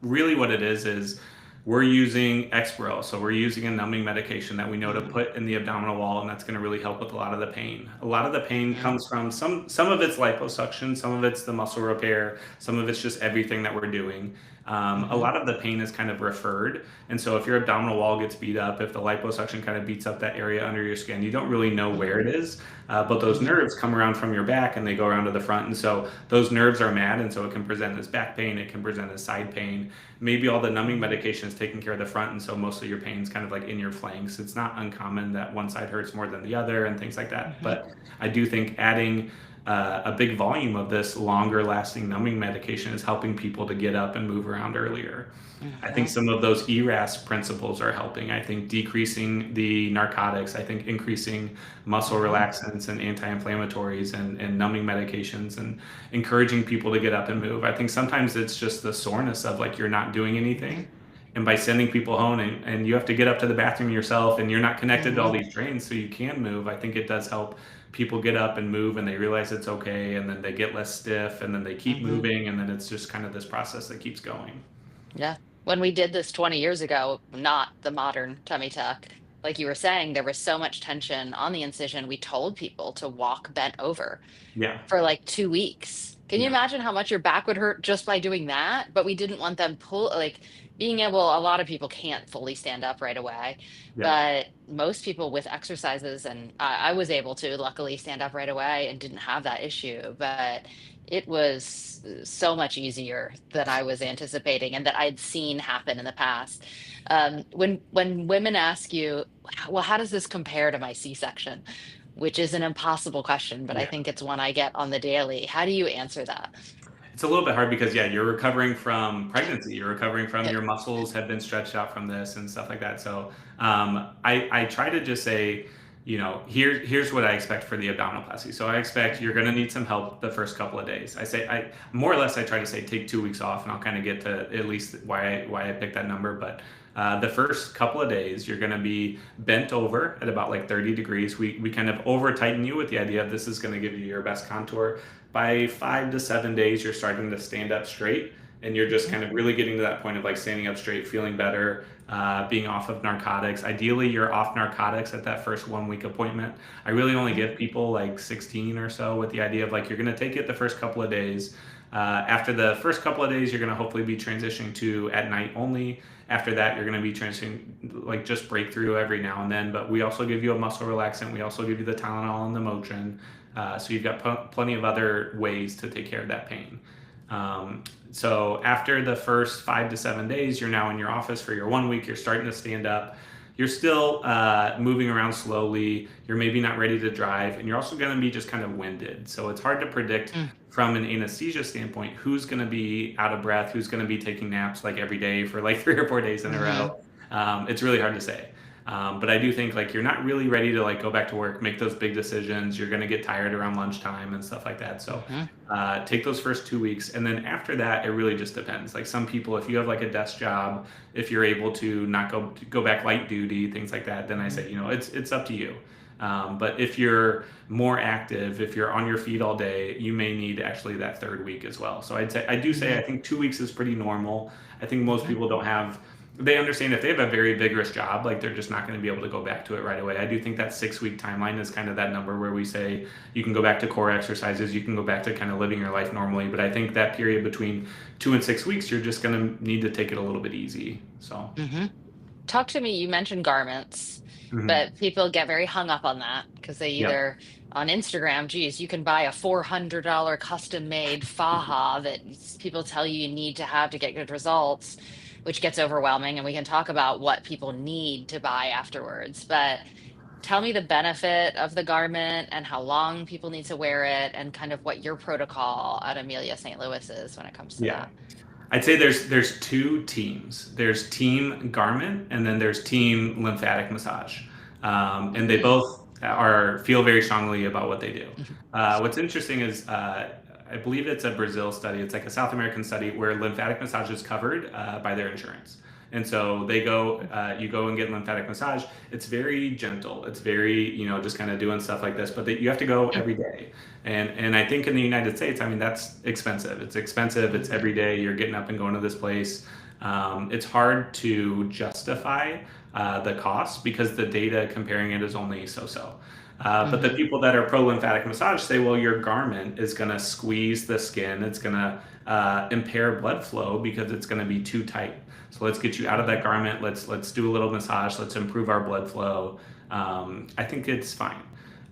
Really, what it is we're using Exparel, so we're using a numbing medication that we know to Hmm. put in the abdominal wall, and that's going to really help with a lot of the pain. A lot of the pain Hmm. comes from some of it's liposuction, some of it's the muscle repair, some of it's just everything that we're doing. A Hmm. lot of the pain is kind of referred, and so if your abdominal wall gets beat up, if the liposuction kind of beats up that area under your skin, you don't really know where it is, but those Hmm. nerves come around from your back and they go around to the front, and so those nerves are mad, and so it can present as back pain, it can present as side pain. Maybe all the numbing Hmm. medication is taking care of the front, and so most of your pain is kind of like in your flanks. It's not uncommon that one side hurts more than the other and things like that, Hmm. but I do think adding a big volume of this longer lasting numbing medication is helping people to get up and move around earlier. I think Hmm. some of those ERAS principles are helping. I think decreasing the narcotics, I think increasing muscle Hmm. relaxants and anti-inflammatories and numbing medications and encouraging people to get up and move. I think sometimes it's just the soreness of like you're not doing Hmm. anything. And by sending people home and you have to get up to the bathroom yourself and you're not connected to all Hmm. these drains so you can move, I think it does help people get up and move and they realize it's okay and then they get less stiff and then they keep Hmm. moving and then it's just kind of this process that keeps going. Yeah. When we did this 20 years ago, not the modern tummy tuck, like you were saying, there was so much tension on the incision. We told people to walk bent over Yeah. for like 2 weeks. Can you Yeah. imagine how much your back would hurt just by doing that? But we didn't want them like being able, a lot of people can't fully stand up right away, Yeah. but most people with exercises, and I was able to luckily stand up right away and didn't have that issue. But it was so much easier than I was anticipating and that I'd seen happen in the past. When women ask you, well, how does this compare to my C-section? Which is an impossible question, but I Yeah. think it's one I get on the daily. How do you answer that? It's a little bit hard because yeah, you're recovering from pregnancy. You're recovering from Yep. your muscles have been stretched out from this and stuff like that. So I try to just say, here's what I expect for the abdominoplasty. So I expect you're going to need some help the first couple of days. I more or less I try to say take 2 weeks off, and I'll kind of get to at least why I picked that number. But the first couple of days, you're going to be bent over at about like 30 degrees. We kind of over tighten you with the idea of this is going to give you your best contour. By 5 to 7 days, you're starting to stand up straight, and you're just Hmm. kind of really getting to that point of like standing up straight, feeling better, being off of narcotics. Ideally, you're off narcotics at that first 1 week appointment. I really only Hmm. give people like 16 or so with the idea of like you're going to take it the first couple of days. After the first couple of days, you're going to hopefully be transitioning to at night only. After that, you're going to be transitioning like just breakthrough every now and then. But we also give you a muscle relaxant. We also give you the Tylenol and the Motrin. So you've got plenty of other ways to take care of that pain. So after the first 5 to 7 days, you're now in your office for your 1 week. You're starting to stand up. You're still moving around slowly. You're maybe not ready to drive, and you're also going to be just kind of winded. So it's hard to predict from an anesthesia standpoint who's going to be out of breath, who's going to be taking naps like every day for like 3 or 4 days in a Hmm. row. It's really hard to say. But I do think like you're not really ready to like go back to work, make those big decisions. You're going to get tired around lunchtime and stuff like that. So Hmm. take those first 2 weeks, and then after that, it really just depends. Like some people, if you have like a desk job, if you're able to not go back light duty, things like that, then I Hmm. say it's up to you. But if you're more active, if you're on your feet all day, you may need actually that third week as well. So I Hmm. I think 2 weeks is pretty normal. I think most Hmm. people don't have they understand if they have a very vigorous job, like they're just not going to be able to go back to it right away. I do think that 6 week timeline is kind of that number where we say you can go back to core exercises, you can go back to kind of living your life normally. But I think that period between 2 and 6 weeks, you're just going to need to take it a little bit easy. So, Hmm. Talk to me. You mentioned garments, mhm. but people get very hung up on that because they Yep. either on Instagram, geez, you can buy a $400 custom made faja that people tell you you need to have to get good results, which gets overwhelming. And we can talk about what people need to buy afterwards. But tell me the benefit of the garment and how long people need to wear it and kind of what your protocol at Amelia St. Louis is when it comes to Yeah. that. I'd say there's two teams. There's team garment and then there's team lymphatic massage, and they Mm. both are feel very strongly about what they do. Mhm. What's interesting is I believe it's a Brazil study. It's like a South American study where lymphatic massage is covered by their insurance, And so you go and get lymphatic massage. It's very gentle. It's very, just kind of doing stuff like this, but you have to go every day. And I think in the United States, I mean, that's expensive. It's expensive. It's every day. You're getting up and going to this place. It's hard to justify the cost because the data comparing it is only so-so. But the people that are pro-lymphatic massage say, well, your garment is going to squeeze the skin. It's going to impair blood flow because it's going to be too tight. So let's get you out of that garment. Let's do a little massage. Let's improve our blood flow. I think it's fine.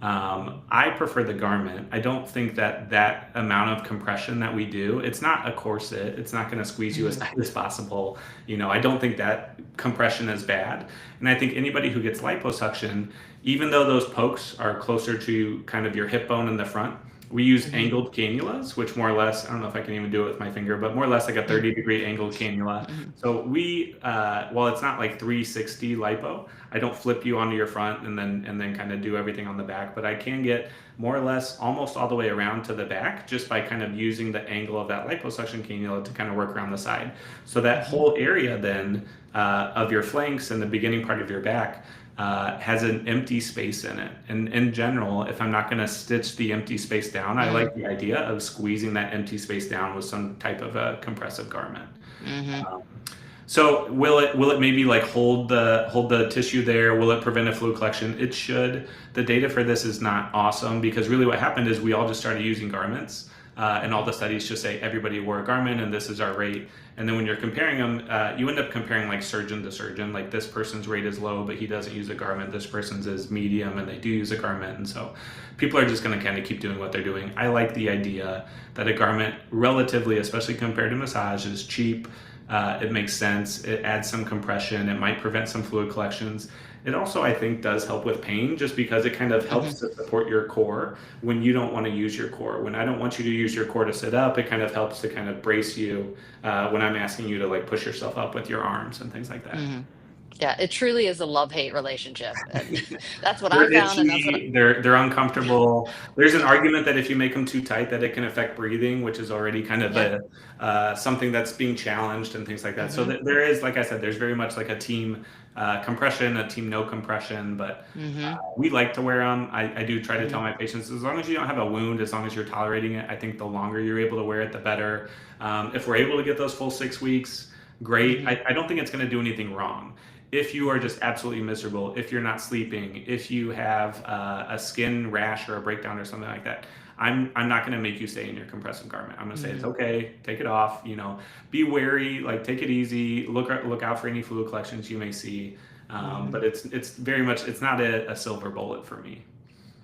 I prefer the garment. I don't think that amount of compression that we do, it's not a corset. It's not going to squeeze you as tight as possible. I don't think that compression is bad. And I think anybody who gets liposuction, even though those pokes are closer to kind of your hip bone in the front, we use angled cannulas, which more or less, I don't know if I can even do it with my finger, but more or less like a 30-degree angled cannula. So we, while it's not like 360 lipo, I don't flip you onto your front and then kind of do everything on the back, but I can get more or less almost all the way around to the back just by kind of using the angle of that liposuction cannula to kind of work around the side. So that whole area then of your flanks and the beginning part of your back has an empty space in it. And in general, if I'm not going to stitch the empty space down, I like the idea of squeezing that empty space down with some type of a compressive garment. So will it maybe like hold the tissue there? Will it prevent a fluid collection? It should. The data for this is not awesome because really what happened is we all just started using garments. And all the studies just say everybody wore a garment and this is our rate. And then when you're comparing them, you end up comparing like surgeon to surgeon. Like this person's rate is low, but he doesn't use a garment. This person's is medium and they do use a garment. And so people are just going to kind of keep doing what they're doing. I like the idea that a garment relatively, especially compared to massage, is cheap. It makes sense. It adds some compression. It might prevent some fluid collections. It also, I think, does help with pain just because it kind of helps to support your core when you don't want to use your core. When I don't want you to use your core to sit up, it kind of helps to kind of brace you when I'm asking you to like push yourself up with your arms and things like that. Yeah, it truly is a love-hate relationship. And that's what They're I found, and that's itchy, they're uncomfortable. There's an argument that if you make them too tight, that it can affect breathing, which is already kind of something that's being challenged and things like that. So there is, like I said, there's very much like a team compression, a team no compression, but we like to wear them. I do try to tell my patients, as long as you don't have a wound, as long as you're tolerating it, I think the longer you're able to wear it, the better. If we're able to get those full 6 weeks, great. I don't think it's going to do anything wrong. If you are just absolutely miserable, if you're not sleeping, if you have a skin rash or a breakdown or something like that, I'm not going to make you stay in your compressive garment. I'm going to say it's okay, take it off. Be wary, like take it easy. Look out for any fluid collections you may see. But it's very much, it's not a silver bullet for me.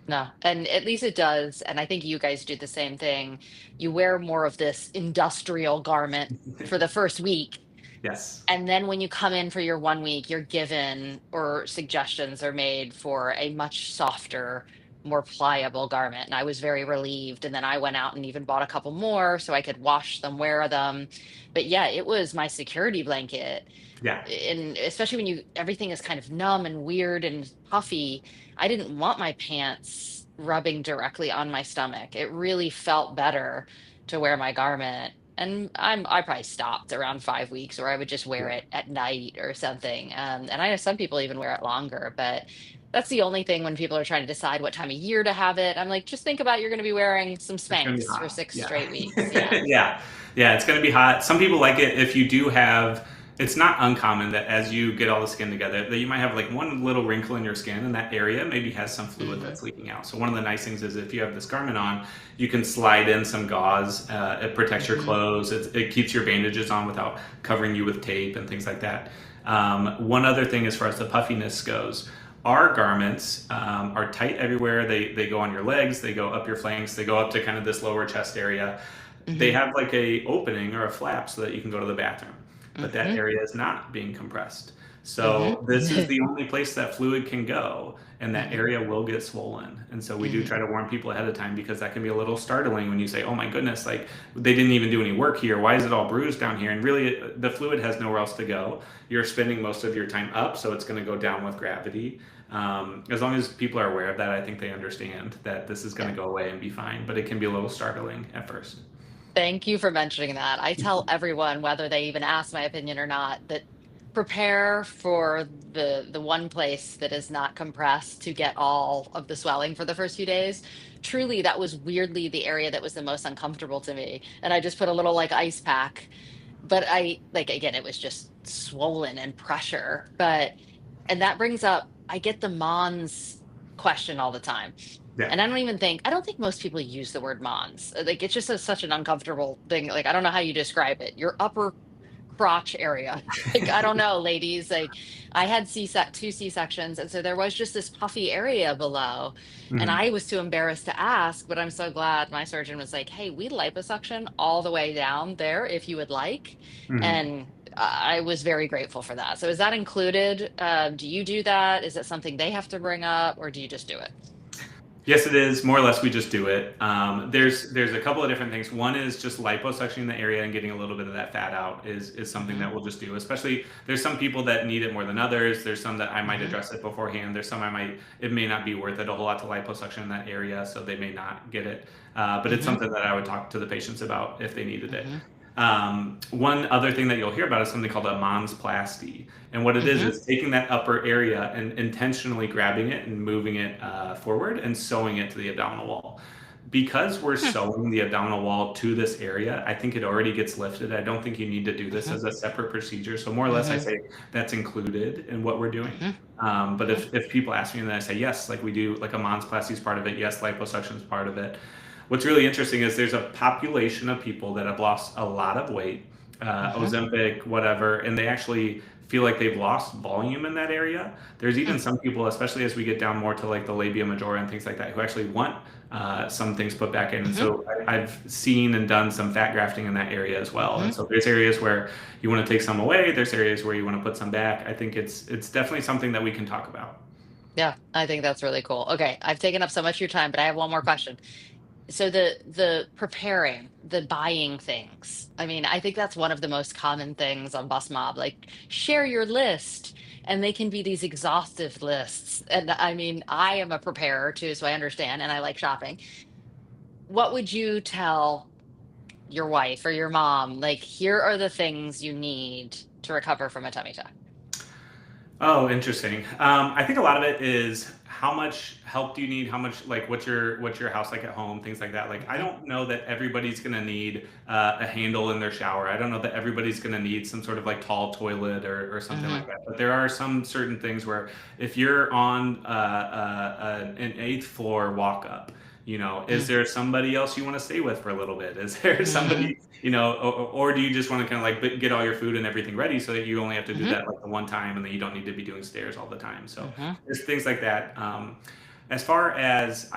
No, and at least it does. And I think you guys do the same thing. You wear more of this industrial garment for the first week. Yes. And then when you come in for your 1 week, you're given or suggestions are made for a much softer, more pliable garment. And I was very relieved. And then I went out and even bought a couple more so I could wash them, wear them. But yeah, it was my security blanket. Yeah. And especially when everything is kind of numb and weird and puffy, I didn't want my pants rubbing directly on my stomach. It really felt better to wear my garment. And I probably stopped around 5 weeks, or I would just wear it at night or something. And I know some people even wear it longer, but that's the only thing when people are trying to decide what time of year to have it. I'm like, just think about you're going to be wearing some It's gonna be Spanx for hot. 6 straight weeks. Yeah. Yeah, it's going to be hot. Some people like it if you do have. It's not uncommon that as you get all the skin together, that you might have like one little wrinkle in your skin, and that area maybe has some fluid that's leaking out. So one of the nice things is if you have this garment on, you can slide in some gauze. It protects your clothes. It keeps your bandages on without covering you with tape and things like that. One other thing as far as the puffiness goes. Our garments are tight everywhere. They go on your legs, they go up your flanks, they go up to kind of this lower chest area. They have like a opening or a flap so that you can go to the bathroom, but that area is not being compressed. So this is the only place that fluid can go, and that area will get swollen. And so we do try to warn people ahead of time because that can be a little startling when you say, oh my goodness, like they didn't even do any work here. Why is it all bruised down here? And really the fluid has nowhere else to go. You're spending most of your time up, so it's going to go down with gravity. As long as people are aware of that, I think they understand that this is going to go away and be fine, but it can be a little startling at first. Thank you for mentioning that. I tell everyone, whether they even ask my opinion or not, that prepare for the one place that is not compressed to get all of the swelling for the first few days. Truly, that was weirdly the area that was the most uncomfortable to me. And I just put a little like ice pack, but I like again, it was just swollen and pressure. But and that brings up, I get the Mons question all the time. Yeah. And I don't think most people use the word Mons. Like it's just such an uncomfortable thing. Like I don't know how you describe it. Your upper crotch area. Like I don't know, ladies. Like I had two C-sections, and so there was just this puffy area below, and Mhm. I was too embarrassed to ask. But I'm so glad my surgeon was like, "Hey, we liposuction all the way down there if you would like," Mhm. and I was very grateful for that. So is that included? Do you do that? Is it something they have to bring up, or do you just do it? Yes, it is. More or less, we just do it. There's a couple of different things. One is just liposuctioning the area and getting a little bit of that fat out is something Mm-hmm. that we'll just do. Especially there's some people that need it more than others. There's some that I might Mm-hmm. address it beforehand. There's some it may not be worth it a whole lot to liposuction in that area, so they may not get it. But it's Mm-hmm. something that I would talk to the patients about if they needed it. Mm-hmm. One other thing that you'll hear about is something called a monsplasty. And what it Mm-hmm. is taking that upper area and intentionally grabbing it and moving it forward and sewing it to the abdominal wall. Because we're sewing the abdominal wall to this area, I think it already gets lifted. I don't think you need to do this Mm-hmm. as a separate procedure. So more or less, I Mm-hmm. say that's included in what we're doing. Mm-hmm. But Mm-hmm. if people ask me and then I say yes, like we do, like a monsplasty is part of it. Yes, liposuction is part of it. What's really interesting is there's a population of people that have lost a lot of weight, Mm-hmm. Ozempic, whatever, and they actually feel like they've lost volume in that area. There's even some people, especially as we get down more to like the labia majora and things like that, who actually want some things put back in. And Mm-hmm. so I've seen and done some fat grafting in that area as well. Mm-hmm. And so there's areas where you want to take some away. There's areas where you want to put some back. I think it's definitely something that we can talk about. Yeah, I think that's really cool. Okay, I've taken up so much of your time, but I have one more question. So the preparing, the buying things. I mean, I think that's one of the most common things on Bus Mob. Like share your list, and they can be these exhaustive lists. And I mean, I am a preparer too, so I understand and I like shopping. What would you tell your wife or your mom? Like, here are the things you need to recover from a tummy tuck. Oh, interesting. I think a lot of it is how much help do you need? How much like what's your house like at home? Things like that. Like I Mm-hmm. don't know that everybody's gonna need a handle in their shower. I don't know that everybody's gonna need some sort of like tall toilet or something Mm-hmm. like that. But there are some certain things where if you're on an eighth floor walk up, is there somebody else you want to stay with for a little bit? Is there Mm-hmm. somebody or do you just want to kind of like get all your food and everything ready so that you only have to do Mm-hmm. that like the one time and then you don't need to be doing stairs all the time? So Mm-hmm. there's things like that. As far as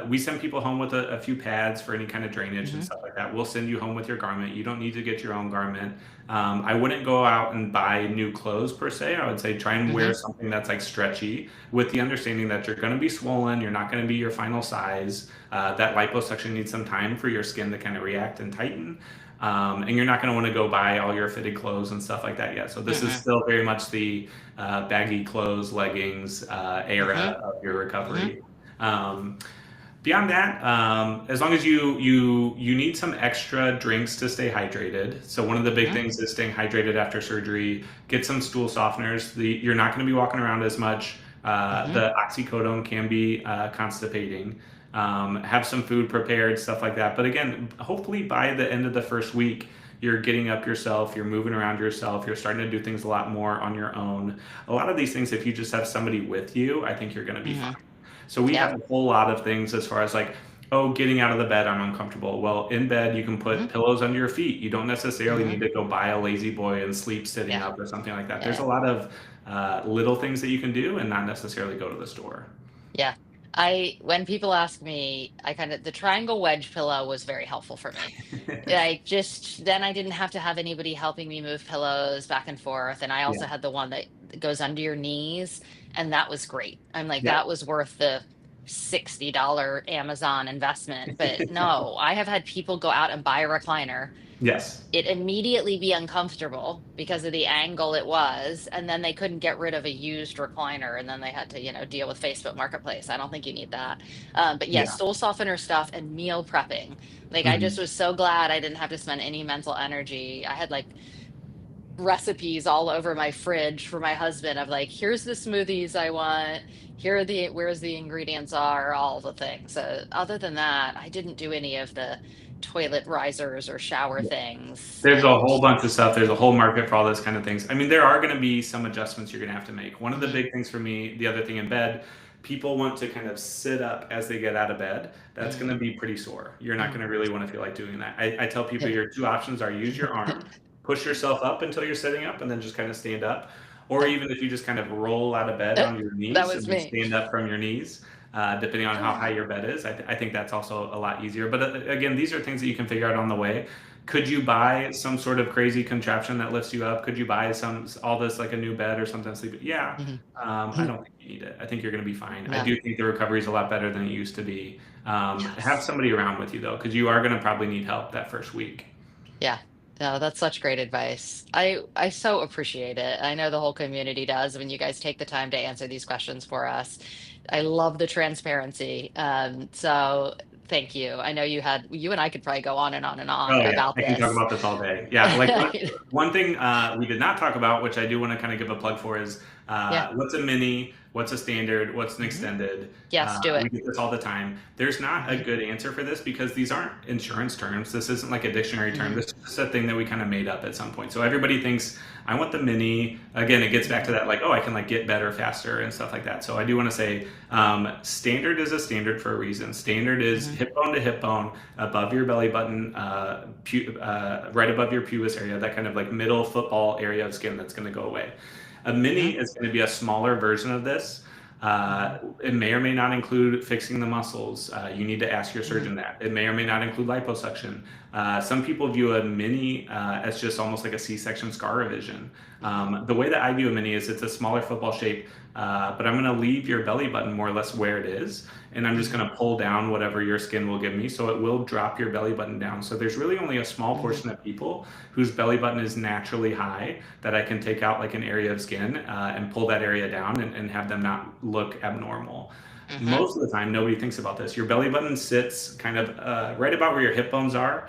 we send people home with a few pads for any kind of drainage and Mm-hmm. stuff like that. We'll send you home with your garment. You don't need to get your own garment. I wouldn't go out and buy new clothes per se. I would say try and Mm-hmm. wear something that's like stretchy with the understanding that you're going to be swollen. You're not going to be your final size. That liposuction needs some time for your skin to kind of react and tighten. And you're not going to want to go buy all your fitted clothes and stuff like that yet. So this is Mm-hmm. still very much the baggy clothes, leggings Mm-hmm. era of your Mm-hmm. recovery. Um, Beyond that, as long as you need some extra drinks to stay hydrated. So one of the big Mm-hmm. things is staying hydrated after surgery. Get some stool softeners. You're not going to be walking around as much. Mm-hmm. The oxycodone can be constipating. Have some food prepared, stuff like that. But again, hopefully by the end of the first week, you're getting up yourself, you're moving around yourself, you're starting to do things a lot more on your own. A lot of these things, if you just have somebody with you, I think you're going to be Mm-hmm. fine. So we Yep. have a whole lot of things as far as like, oh, getting out of the bed, I'm uncomfortable. Well, in bed, you can Mm-hmm. put pillows under your feet. You don't necessarily Mm-hmm. need to go buy a lazy boy and sleep sitting Yeah. up or something like that. There's a Yeah. lot of little things that you can do and not necessarily go to the store. Yeah. When people ask me, the triangle wedge pillow was very helpful for me. Then I didn't have to have anybody helping me move pillows back and forth. And I Yeah. also had the one that goes under your knees. And that was great. I'm like, Yeah. that was worth the $60 Amazon investment. But no, I have had people go out and buy a recliner, Yes. it immediately be uncomfortable because of the angle it was, and then they couldn't get rid of a used recliner, and then they had to deal with Facebook Marketplace. I don't think you need that. But yes, Yeah. stool softener stuff and meal prepping. Like I just Mhm. was so glad I didn't have to spend any mental energy. I had like recipes all over my fridge for my husband of like, here's the smoothies I want, here are the where's the ingredients are, all the things. Other than that, I didn't do any of the toilet risers or shower things. There's a And whole bunch of stuff. There's a whole market for all those kind of things. I mean, there are going to be some adjustments you're going to have to make. One of the mhm, big things for me, the other thing in bed, people want to kind of sit up as they get out of bed. That's going mm, to be pretty sore. You're not going mm, to really want to feel like doing that. I tell people yeah. your two options are use your arm, push yourself up until you're sitting up, and then just kind of stand up. Or even if you just kind of roll out of bed on your That knees and was then me. stand up from your knees, depending on how high your bed is. I think that's also a lot easier. But again, these are things that you can figure out on the way. Could you buy some sort of crazy contraption that lifts you up? Could you buy some all this like a new bed or something to sleep? Yeah, Mhm. I don't think you need it. I think you're going to be fine. I No. do think the recovery is a lot better than it used to be. Have Yes. somebody around with you though, because you are going to probably need help that first week. Yeah. No, that's such great advice. I so appreciate it. I know the whole community does when you guys take the time to answer these questions for us. I love the transparency. So thank you. I know you and I could probably go on and on and on Oh yeah, about I can talk this. about this all day. Yeah, like one thing we did not talk about, which I do want to kind of give a plug for, is Yeah. what's a mini, what's a standard, what's an Hmm. extended. Yes, do it. We get this all the time. There's not a Hmm. good answer for this because these aren't insurance terms. This isn't like a dictionary term. Hmm. This is just a thing that we kind of made up at some point. So everybody thinks I want the mini. Again, it gets back to Hmm. that like, oh, I can like get better faster and stuff like that. So I do want to say standard is a standard for a reason. Standard is Hmm. hip bone to hip bone above your belly button, right above your pubis area, that kind of like middle football area of skin that's going to go away. A mini Hmm. is going to be a smaller version of this. Hmm. It may or may not include fixing the muscles. You need to ask your Hmm. surgeon that. It may or may not include liposuction. Some people view a mini as just almost like a C-section scar revision. Hmm. The way that I view a mini is it's a smaller football shape, but I'm going to leave your belly button more or less where it is, and I'm just Hmm. going to pull down whatever your skin will give me, so it will drop your belly button down. So there's really only a small Hmm. portion of people whose belly button is naturally high that I can take out like an area of skin and pull that area down and have them not look abnormal. Hmm. Most of the time, nobody thinks about this. Your belly button sits kind of right about where your hip bones are,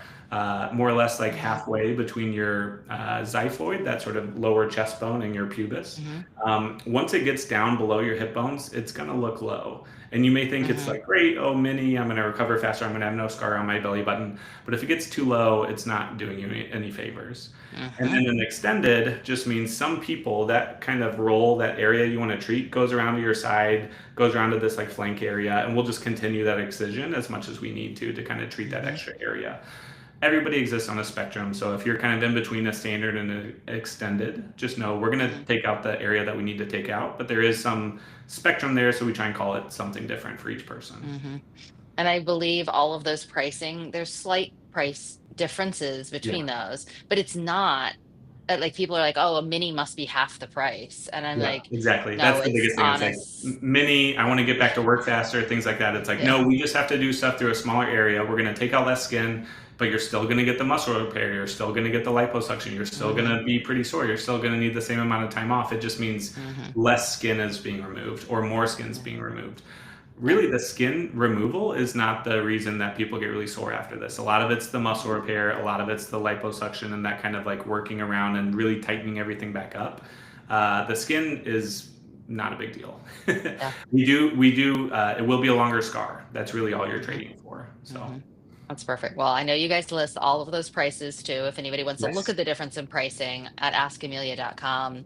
more or less like Hmm. halfway between your xiphoid, that sort of lower chest bone, and your pubis. Hmm. Once it gets down below your hip bones, it's going to look low. And you may think it's Hmm. like, great, oh, mini, I'm going to recover faster, I'm going to have no scar on my belly button. But if it gets too low, it's not doing you any favors. And Hmm. then an extended just means some people, that kind of roll, that area you want to treat, goes around to your side, goes around to this like flank area, and we'll just continue that excision as much as we need to kind of treat that Hmm. extra area. Everybody exists on a spectrum. So if you're kind of in between a standard and an extended, just know we're going to Hmm. take out the area that we need to take out, but there is some spectrum there. So we try and call it something different for each person. Hmm. And I believe all of those pricing, there's slight price differences Yeah. between those, but it's not like people are like, oh, a mini must be half the price. And I'm Yeah, like, exactly. no, That's the it's biggest thing. It's like honest. mini, I want to get back to work faster, things like that. It's like, Yeah. no, we just have to do stuff through a smaller area. We're going to take out less skin, but you're still going to get the muscle repair. You're still going to get the liposuction. You're still going Hmm. to be pretty sore. You're still going to need the same amount of time off. It just means Hmm. less skin is being removed or more skin is Yeah. being removed. Yeah. Really, the skin removal is not the reason that people get really sore after this. A lot of it's the muscle repair, a lot of it's the liposuction and that kind of like working around and really tightening everything back up. The skin is not a big deal. Yeah. We do. It will be a longer scar. That's really all you're Hmm. trading for. So Hmm. That's perfect. Well, I know you guys list all of those prices too. If anybody wants to look yes, at the difference in pricing at askamelia.com,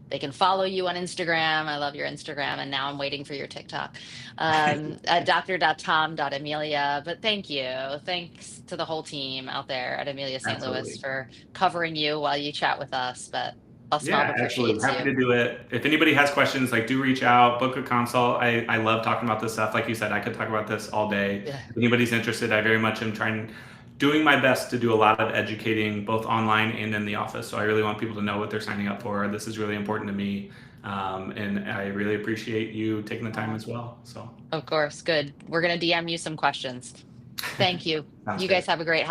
they can follow you on Instagram. I love your Instagram. And now I'm waiting for your TikTok at dr.tom.amelia. But thank you. Thanks to the whole team out there at Amelia St. Louis absolutely. for covering you while you chat with us. But us mom Yeah, absolutely. appreciates Happy you. to do it. If anybody has questions, like do reach out, book a consult. I love talking about this stuff. Like you said, I could talk about this all day. Yeah, If anybody's interested, I very much am trying, doing my best to do a lot of educating both online and in the office. So I really want people to know what they're signing up for. This is really important to me. And I really appreciate you taking the time uh, as well. So of course. Good. We're going to DM you some questions. Thank you. sounds You good. guys have a great